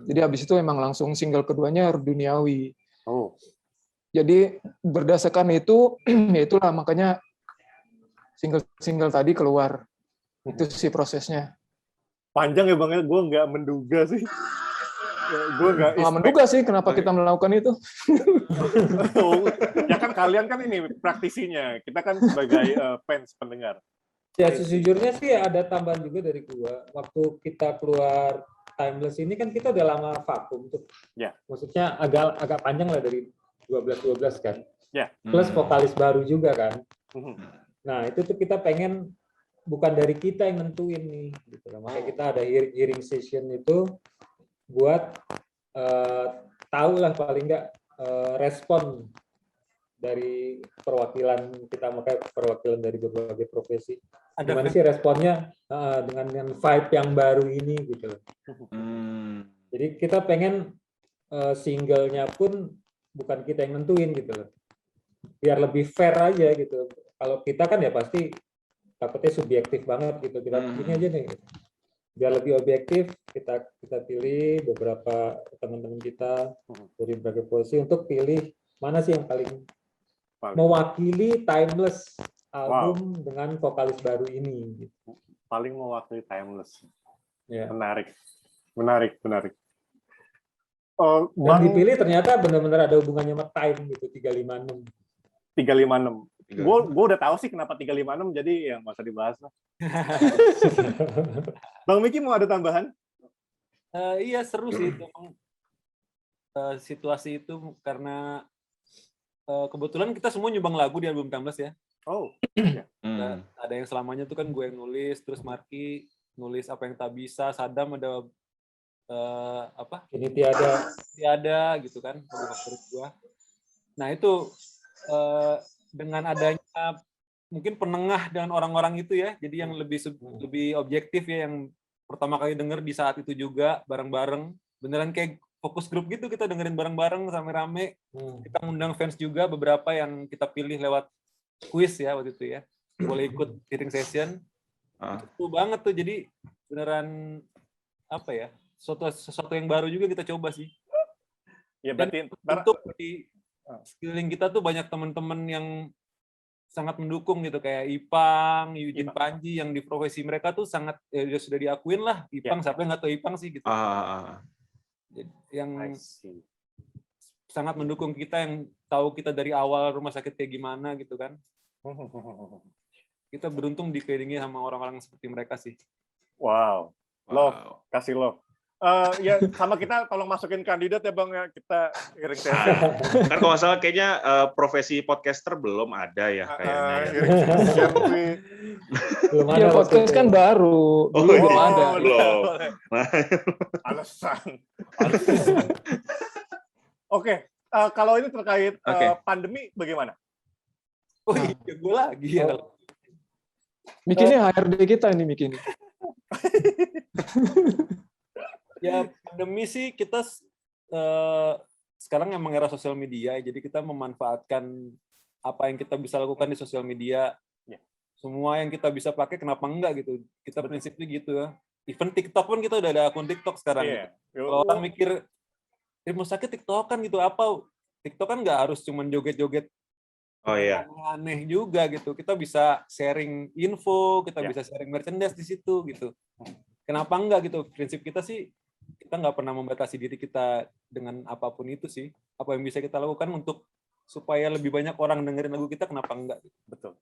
Jadi habis itu emang langsung single keduanya Duniawi. Jadi berdasarkan itu itulah makanya single tadi keluar. Itu sih prosesnya. Panjang ya Bang, gue nggak menduga sih. Gue nggak menduga sih kenapa kita melakukan itu. Ya kan kalian kan ini praktisinya, kita kan sebagai fans pendengar. Ya sejujurnya sih ada tambahan juga dari gua. Waktu kita keluar Timeless ini kan kita udah lama vakum tuh. Maksudnya agak panjang lah, dari 12 kan. Plus vokalis baru juga kan. Nah itu tuh kita pengen bukan dari kita yang nentuin nih, gitu. Makanya kita ada hearing session itu buat tahu lah paling nggak respon dari perwakilan kita, makanya perwakilan dari berbagai profesi. Gimana sih responnya dengan vibe yang baru ini gitu. Jadi kita pengen singlenya pun bukan kita yang nentuin gitu loh. Biar lebih fair aja gitu. Kalau kita kan ya pasti takutnya subjektif banget gitu, kita ini aja nih gitu. Biar lebih objektif kita pilih beberapa teman-teman kita dari berbagai posisi untuk pilih mana sih yang paling mewakili Timeless album dengan vokalis baru ini gitu. Paling mewakili Timeless. Menarik. Dan dipilih ternyata benar-benar ada hubungannya sama time gitu, 356. Gue udah tahu sih kenapa 356, jadi ya nggak usah dibahas lah. Bang Miki mau ada tambahan? Iya seru sih memang situasi itu, karena kebetulan kita semua nyumbang lagu di album Timeless ya. Ada yang selamanya tuh kan gue yang nulis, terus Marky nulis Apa Yang Tak Bisa, Sadam ada Ini Tiada gitu kan, favorit gue. Nah itu dengan adanya mungkin penengah dengan orang-orang itu ya, jadi yang lebih objektif ya, yang pertama kali denger di saat itu juga bareng-bareng, beneran kayak fokus grup gitu, kita dengerin bareng-bareng rame-rame. Kita ngundang fans juga, beberapa yang kita pilih lewat quiz ya waktu itu ya. Boleh ikut hearing session. Itu banget tuh, jadi beneran apa ya? Sesuatu yang baru juga kita coba sih. Ya Dan berarti untuk di sekeliling kita tuh banyak teman-teman yang sangat mendukung gitu, kayak Ipang, Eugene Panji, yang di profesi mereka tuh sangat sudah diakuin lah. Ipang, siapa yang nggak tahu Ipang sih gitu. Yang sangat mendukung kita, yang tahu kita dari awal rumah sakit kayak gimana gitu kan. Kita beruntung dikelilingi sama orang-orang seperti mereka sih. Wow. Love, kasih love. Ya sama kita tolong masukin kandidat ya Bang ya, kita hearing session. Kan kalau nggak salah kayaknya profesi podcaster belum ada ya kayaknya. Hearing session sih. Belum ada Ya podcast kan baru, dulu iya. belum ada. Belum. Alasan. Oke, kalau ini terkait pandemi bagaimana? Oh iya, gue lagi ya. Mikinya HRD kita ini Mikini. Ya pandemi sih kita sekarang emang era sosial media, jadi kita memanfaatkan apa yang kita bisa lakukan di sosial media. Semua yang kita bisa pakai, kenapa enggak gitu? Kita prinsipnya gitu ya. Even TikTok pun kita udah ada akun TikTok sekarang. Gitu. Kalau orang mikir rumah sakit TikTokan gitu apa? TikTok kan nggak harus cuman joget-joget. Aneh juga gitu. Kita bisa sharing info, kita bisa sharing merchandise di situ gitu. Kenapa enggak gitu? Prinsip kita sih, kita nggak pernah membatasi diri kita dengan apapun itu sih. Apa yang bisa kita lakukan untuk supaya lebih banyak orang dengerin lagu kita, kenapa enggak? Betul.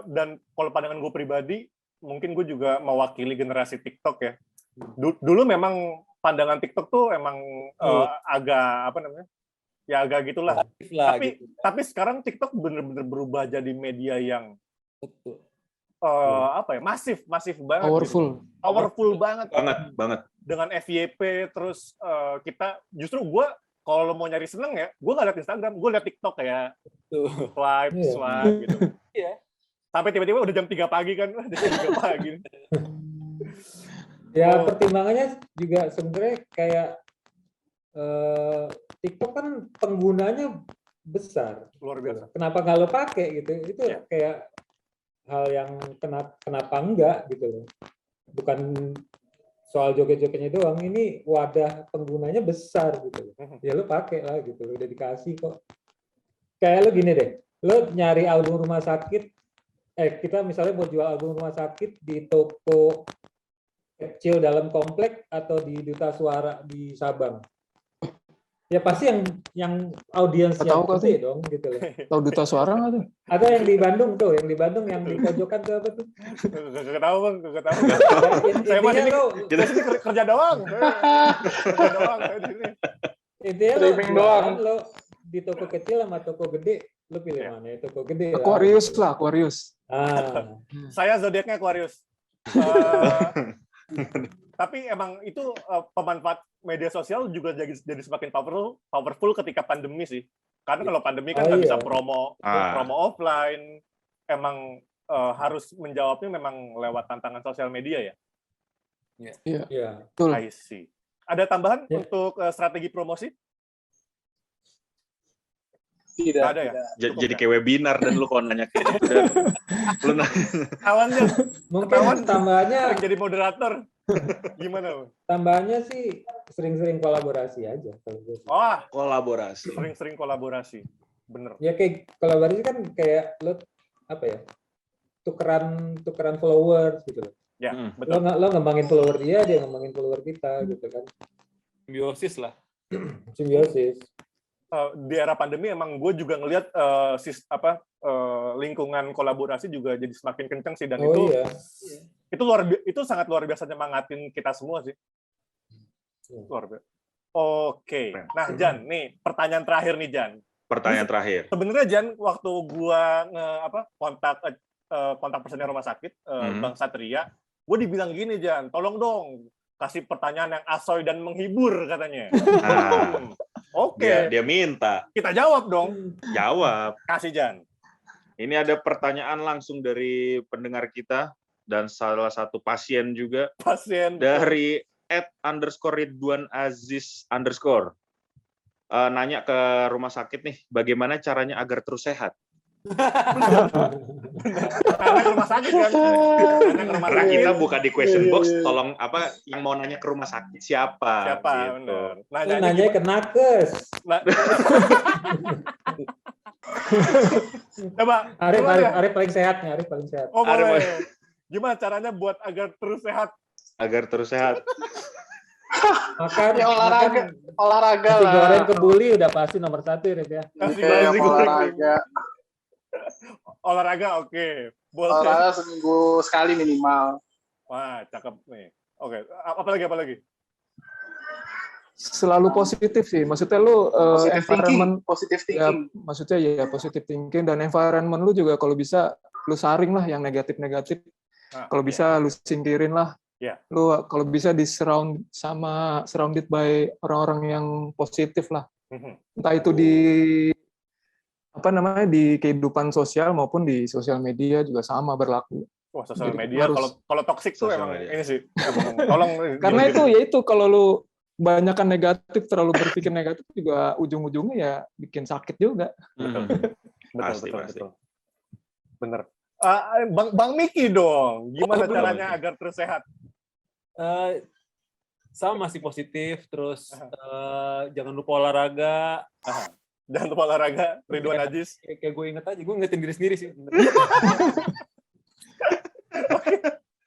Dan kalau pandangan gue pribadi, mungkin gue juga mewakili generasi TikTok ya. Dulu memang pandangan TikTok tuh emang agak apa namanya? Ya agak gitulah. Tapi sekarang TikTok bener-bener berubah jadi media yang apa ya, masif banget. Powerful banget. Banget. Dengan FYP, terus kita justru gue kalau mau nyari seneng ya, gue nggak liat Instagram, gue liat TikTok kayak swipe gitu. Sampai tiba-tiba udah jam 3 pagi kan, udah jam 3 pagi. Ya pertimbangannya juga sebenarnya kayak TikTok kan penggunanya besar. Luar biasa. Kenapa nggak lo pakai gitu? Itu kayak hal yang kenapa enggak gitu loh. Bukan soal joget-jogetnya doang, ini wadah penggunanya besar gitu loh. Ya lo pakai lah gitu, udah dikasih kok. Kayak lo gini deh, lo nyari album rumah sakit, kita misalnya mau jual album rumah sakit di toko kecil dalam komplek atau di Duta Suara di Sabang. Ya pasti yang audiensnya gede dong gitu loh. Tahu Duta Suara nggak tuh? Ada yang di Bandung tuh, yang di pojokan tuh apa tuh? Gak tahu Bang, gak tahu. Saya masih ini kerja doang. Kerja doang saya di sini. Intinya lo di toko kecil sama toko gede, lo pilih mana ya? Toko gede lah. Aquarius. Saya zodiaknya Aquarius. Tapi emang itu pemanfaat media sosial juga jadi semakin powerful ketika pandemi sih. Karena kalau pandemi kan nggak bisa promo offline, emang harus menjawabnya memang lewat tantangan sosial media ya. Iya. Betul. I see. Ada tambahan untuk strategi promosi? Tidak ada ya. Jadi kayak webinar dan lu kalau nanya kayak gitu dan lu kawannya mungkin tambahannya jadi moderator. Gimana? Tambahannya sih sering-sering kolaborasi aja. Kolaborasi. Sering-sering kolaborasi. Bener. Ya kayak kolaborasi kan kayak lo apa ya? Tukeran followers gitu loh. Ya, betul. Lo ngembangin follower dia ngembangin follower kita gitu kan. Simbiosis lah. Simbiosis. Di era pandemi emang gue juga ngelihat lingkungan kolaborasi juga jadi semakin kenceng sih, dan itu sangat luar biasa nyemangatin kita semua sih. Luar biasa. Oke. Nah Jan, nih pertanyaan terakhir nih Jan. Pertanyaan terakhir. Sebenarnya Jan, waktu gua kontak personnya rumah sakit Bang Satria, gue dibilang gini Jan, tolong dong kasih pertanyaan yang asoy dan menghibur katanya. Oke. Dia minta. Kita jawab dong. Jawab. Kasih Jan. Ini ada pertanyaan langsung dari pendengar kita dan salah satu pasien juga. Pasien. Dari @_Ridwan_Aziz_ nanya ke rumah sakit nih, bagaimana caranya agar terus sehat? Karena ke rumah sakit kan. Karena ke rumah Karena sakit. kita buka di question box, tolong yang mau nanya ke rumah sakit siapa? Siapa? Gitu. Benar. Lu nanya ke nakes. Nah, coba. Arif paling sehat nih, Arif paling sehat. Oh, boleh. Gimana caranya buat agar terus sehat? Agar terus sehat. Makan, Ya olahraga nasi lah. goreng kebuli udah pasti nomor 1 Rif ya. Iya, olahraga. Olahraga oke. Boleh. Olahraga seminggu sekali minimal. Wah, cakep nih. Oke, apa lagi? Selalu positif sih. Maksudnya lu environment Positive ya, thinking. maksudnya ya positive thinking dan environment lu juga kalau bisa lu saring lah yang negatif-negatif. Kalau bisa lu singkirin lah. Iya. Lu kalau bisa surrounded by orang-orang yang positif lah. Entah itu di di kehidupan sosial maupun di sosial media juga sama berlaku. Wah, sosial Jadi media kalau toksik tuh Sosial emang media. ini sih. Tolong. Karena itu kalau lu banyakkan negatif, terlalu berpikir negatif juga ujung-ujungnya ya bikin sakit juga. Pasti. Betul. Bener. Bang Miki dong, gimana caranya agar terus sehat? Sama masih positif, terus jangan lupa olahraga. Jangan lupa olahraga, Ridwan Aziz. Kayak gue inget aja, gue ingetin diri sendiri sih.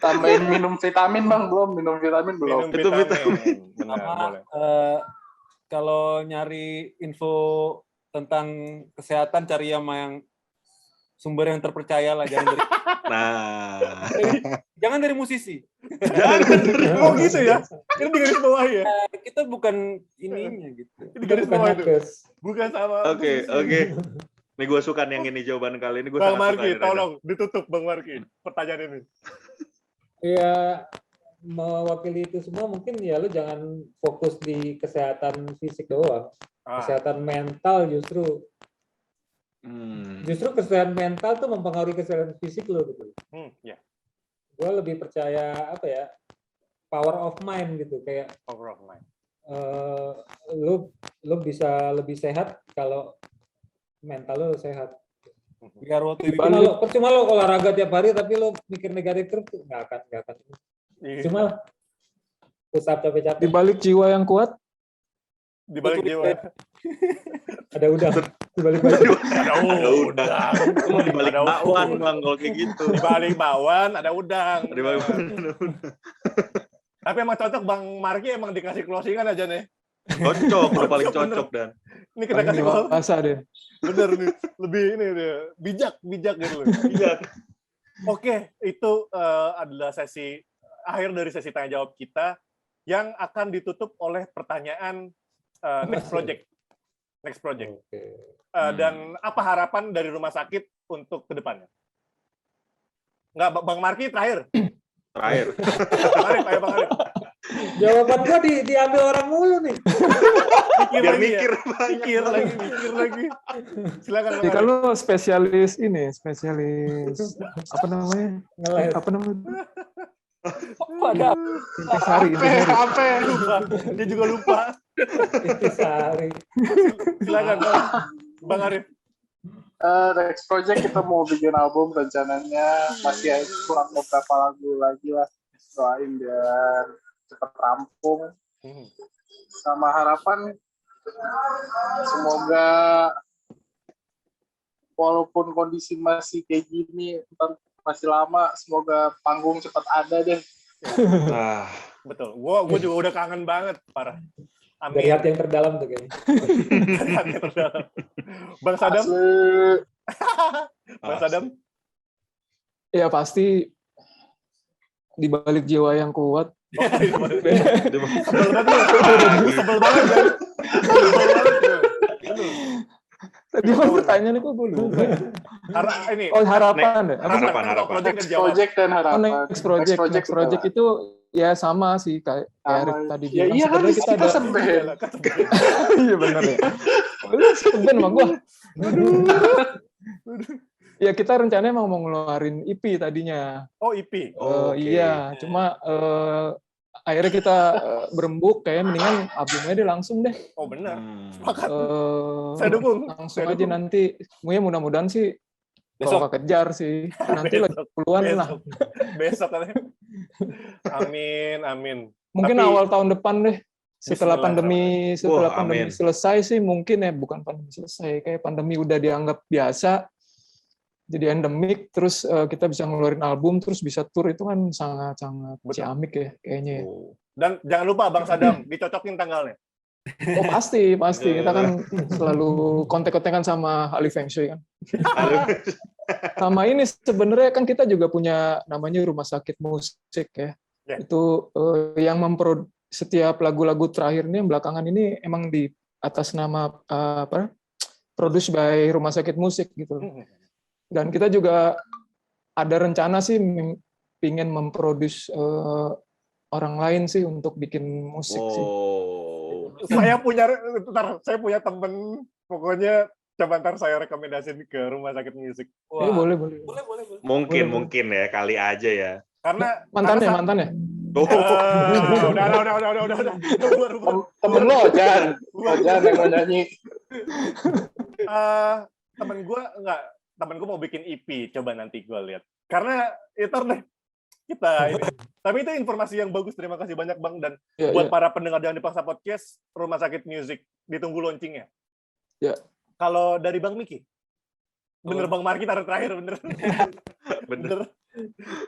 Tambahin minum vitamin Bang, minum vitamin belum. Minum vitamin. Benar, Sama, boleh. kalau nyari info tentang kesehatan, cari yang sumber yang terpercaya lah, jangan dari musisi. Oh gitu ya? Ini di garis bawah ya? Kita bukan ininya gitu. Di garis bawah itu. nakes. Bukan sama. Oke. Nih gue suka yang ini jawaban kali ini. Gue Bang sangat suka Marki, ini, tolong ditutup Bang Marki pertanyaan ini. Ya, mewakili itu semua mungkin ya lu jangan fokus di kesehatan fisik doang. Kesehatan mental justru kesehatan mental tuh mempengaruhi kesehatan fisik lo gitu. Ya. Gue lebih percaya power of mind gitu, kayak Power of mind. lu bisa lebih sehat kalau mental lu sehat. Biar waktu Percuma lo olahraga tiap hari tapi lo mikir negatif terus nggak akan. Cuma lah push up capek-capek. Di balik jiwa yang kuat Di balik jiwa. Ada udang. Di balik Ada udang. Itu mau di balik bakwan Bang kalau kayak gitu. Di balik bakwan ada udang. Di balik bakwan ada udang. Tapi emang cocok Bang Marki emang dikasih closingan aja nih. Cocok, lo paling cocok dan. Ini kita kasih dewasa deh. Bener nih, lebih ini dia bijak gitu loh. Bijak. Oke, itu adalah sesi akhir dari sesi tanya jawab kita yang akan ditutup oleh pertanyaan next project. Dan apa harapan dari rumah sakit untuk kedepannya? Enggak, Bang Marki terakhir. Bang Arif. Jawaban gua diambil orang mulu nih. Mikir lagi. Silakan. Ya kalau spesialis apa namanya? Ngeles. Apa namanya? ada Intisari. Lupa. Dia juga lupa. Intisari. Silakan Bang Arif. Next project kita mau bikin album rencananya, masih kurang beberapa lagu lagi lah. Doain biar cepat rampung. Sama harapan semoga walaupun kondisi masih kayak gini, masih lama, semoga panggung cepat ada deh. Betul. Gue juga udah kangen banget, parah. Amin. Dari hati yang terdalam tuh kayaknya. Dari hati yang terdalam. Bang Sadam. Bang Sadam. Ya pasti di balik jiwa yang kuat. Sebel banget kan? Tadi apa pertanyaannya kok gue lupa. Harapan deh. Project dan harapan. Next project itu ya sama sih kayak Erik tadi bilang. Iya kan kita ada seben. Iya benar ya. Lu seben sama gua. Ya kita rencananya mau ngeluarin EP tadinya. Oh EP. Iya, cuma akhirnya kita berembuk kayak mendingan albumnya deh langsung deh. Oh benar. Sepakat. Saya dukung. Langsung aja nanti. Mudah-mudahan sih kalau nggak kejar sih. Nanti lagi puluhan lah. Besok katanya. Amin. Mungkin Tapi, awal tahun depan deh. Setelah pandemi amin. selesai sih mungkin ya, bukan pandemi selesai, kayak pandemi udah dianggap biasa, jadi endemik, terus kita bisa ngeluarin album, terus bisa tour, itu kan sangat-sangat ciamik ya kayaknya ya. Dan jangan lupa Bang Sadam, dicocokin tanggalnya. Oh pasti. Kita kan selalu kontek-kontekan sama Ali Feng Shui kan. Sama ini sebenarnya kan kita juga punya namanya Rumah Sakit Musik ya. Itu yang setiap lagu-lagu terakhirnya belakangan ini emang di atas nama produce by Rumah Sakit Musik gitu. Dan kita juga ada rencana sih pingin memproduce orang lain sih untuk bikin musik sih. Saya punya temen, pokoknya coba ntar saya rekomendasiin ke Rumah Sakit Musik. Boleh. Mungkin ya, kali aja ya. Karena mantannya. Udah. Temen lo, Jan yang mau nyanyi. Temen gue mau bikin EP, coba nanti gue lihat. Karena itu deh kita ini. Tapi itu informasi yang bagus, terima kasih banyak Bang. Dan buat para pendengar Jangan Dipaksa Podcast, Rumah Sakit Musik, ditunggu launchingnya. Ya. Kalau dari Bang Miki, bener Bang Marki taruh terakhir, bener.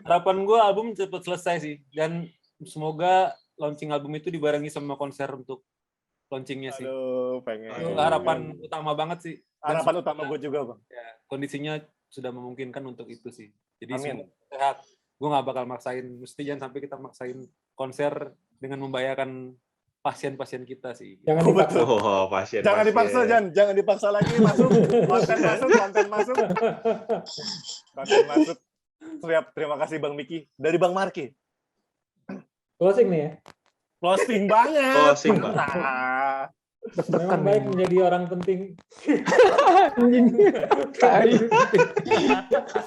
Harapan gue album cepat selesai sih, dan semoga launching album itu dibarengi sama konser untuk launchingnya sih. Aduh, pengen. Itu harapan utama banget sih. Harapan utama gue juga Bang. Ya, kondisinya sudah memungkinkan untuk itu sih. Jadi Amin. Sehat. Gue nggak bakal maksain, mesti jangan sampai kita maksain konser dengan membahayakan pasien-pasien kita sih. Jangan dipaksa. Pasien. Jangan dipaksa, jangan dipaksa lagi masuk. Konten masuk. Siap, terima kasih Bang Miki. Dari Bang Marki. Closing nih ya. Closing banget. Nah. Memang baik menjadi orang penting.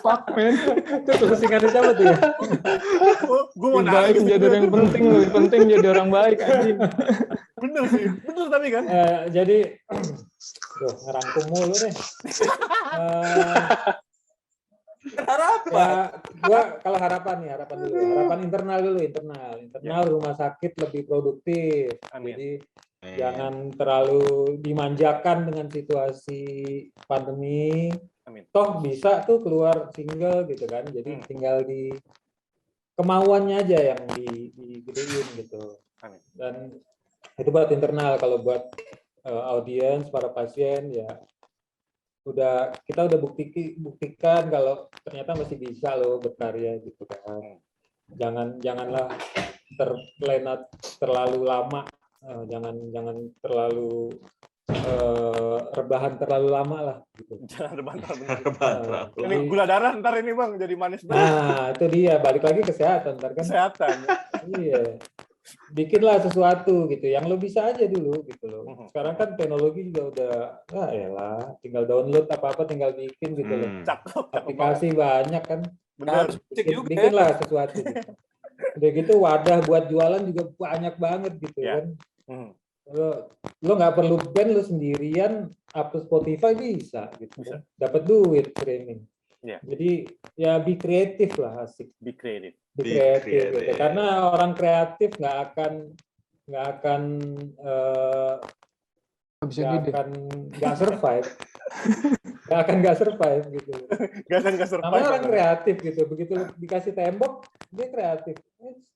Fuck man. Itu closingannya siapa tuh ya? Gue mau baik menjadi orang yang penting, lebih penting jadi orang baik anjing. Bener sih, bener tapi kan. Jadi, ngerangkum mulu nih. Harapan. Gua kalau harapan dulu. Harapan internal rumah sakit lebih produktif. Amin. Jadi jangan terlalu dimanjakan dengan situasi pandemi. Amin. Toh bisa tuh keluar single gitu kan. Jadi tinggal di kemauannya aja yang digedein gitu. Amin. Dan itu buat internal. Kalau buat audiens, para pasien ya kita udah buktikan kalau ternyata masih bisa loh berkarya gitu kan. Janganlah terlena terlalu lama, jangan terlalu rebahan terlalu lama lah gitu. Jangan rebahan terlalu. Ini gula darah ntar ini Bang jadi manis banget. Nah, itu dia, balik lagi kesehatan ntar kan. Kesehatan. Iya. Bikinlah sesuatu gitu yang lo bisa aja dulu gitu loh. Sekarang kan teknologi juga udah tinggal download apa-apa tinggal bikin gitu loh. Aplikasi banyak kan. Benar. Bikinlah sesuatu gitu. Udah gitu wadah buat jualan juga banyak banget gitu kan. Lo nggak perlu band, lo sendirian up ke Spotify bisa gitu. Dapat duit streaming. Jadi ya be kreatif lah, asik. Be kreatif. Gitu. Karena orang kreatif nggak akan survive. nggak survive gitu. Nggak survive. Namanya orang kreatif gitu. Begitu dikasih tembok, dia kreatif.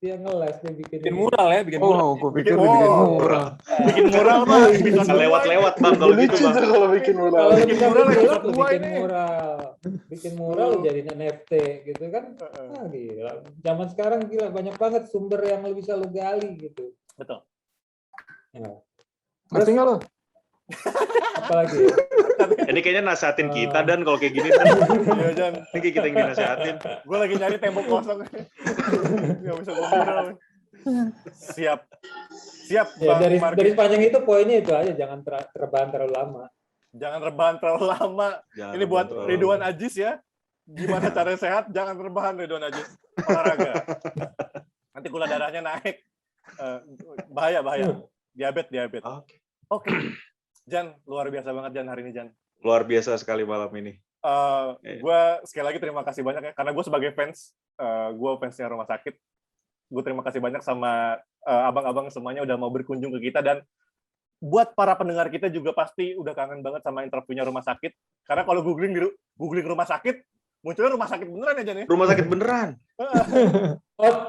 Dia ngeles, dia bikin mural ya, bikin mural. Oh, gue pikir bikin mural. Bikin mural Bang. Lewat Bang kalau gitu Bang. Kalau bikin mural. Kalau bikin mural bikin mural jadi NFT gitu kan. Nah, gila. Zaman sekarang gila banyak banget sumber yang lo bisa lo gali gitu. Betul. Ya. Ngerti nggak lo? Apalagi ya? Ini kayaknya nasihatin kita dan kalau kayak gini kan. Iya, Jan. Ini kita yang dinasihatin. Gue lagi nyari tembok kosong. Nggak bisa gue mural. Siap. Ya, dari sepanjang itu poinnya itu aja, jangan rebahan terlalu lama. Jangan rebahan terlalu lama. Ini buat Ridwan Ajis ya. Gimana cara sehat? Jangan rebahan Ridwan Ajis. Olahraga. Nanti gula darahnya naik. Bahaya. Diabetes. Oke. Jan, luar biasa banget Jan hari ini Jan. Luar biasa sekali malam ini. Gue sekali lagi terima kasih banyak ya, karena gue sebagai fans, gue fansnya Rumah Sakit. Gue terima kasih banyak sama abang-abang semuanya udah mau berkunjung ke kita, dan buat para pendengar kita juga pasti udah kangen banget sama interviewnya Rumah Sakit. Karena kalau googling Rumah Sakit, munculnya Rumah Sakit beneran ya Jan ya? Rumah Sakit beneran.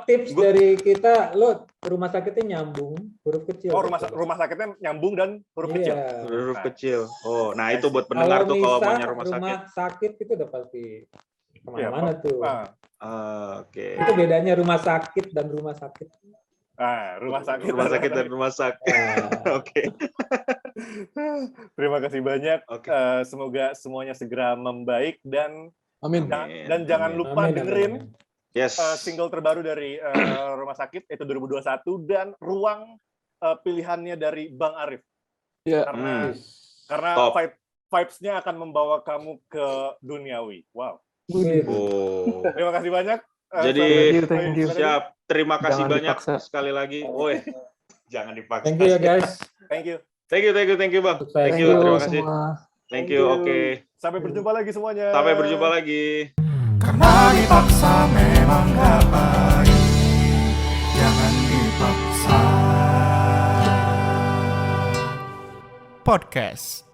Tips dari kita, lo rumah sakitnya nyambung huruf kecil. Rumah sakitnya nyambung dan huruf kecil. Huruf kecil. Oh, nah itu buat pendengar tuh kalau maunya rumah sakit itu udah pasti kemana-mana tuh. Oke. Itu bedanya rumah sakit dan rumah sakit. Rumah sakit dan rumah sakit. Oke. Terima kasih banyak. Semoga semuanya segera membaik dan amin. Dan jangan lupa dengerin single terbaru dari Rumah Sakit itu 2021 dan Ruang pilihannya dari Bang Arif. Yeah. Karena vibes-nya akan membawa kamu ke duniawi. Wow. Terima kasih banyak. Jadi thank you. Siap. Terima kasih Jangan banyak dipaksa. sekali lagi. Jangan dipaksa. Thank you ya guys. Thank you Bang. Thank you. Terima kasih. Semua. Thank you. Oke. Sampai berjumpa lagi semuanya. Sampai berjumpa lagi. Karena dipaksa memang gak baik, jangan dipaksa. Podcast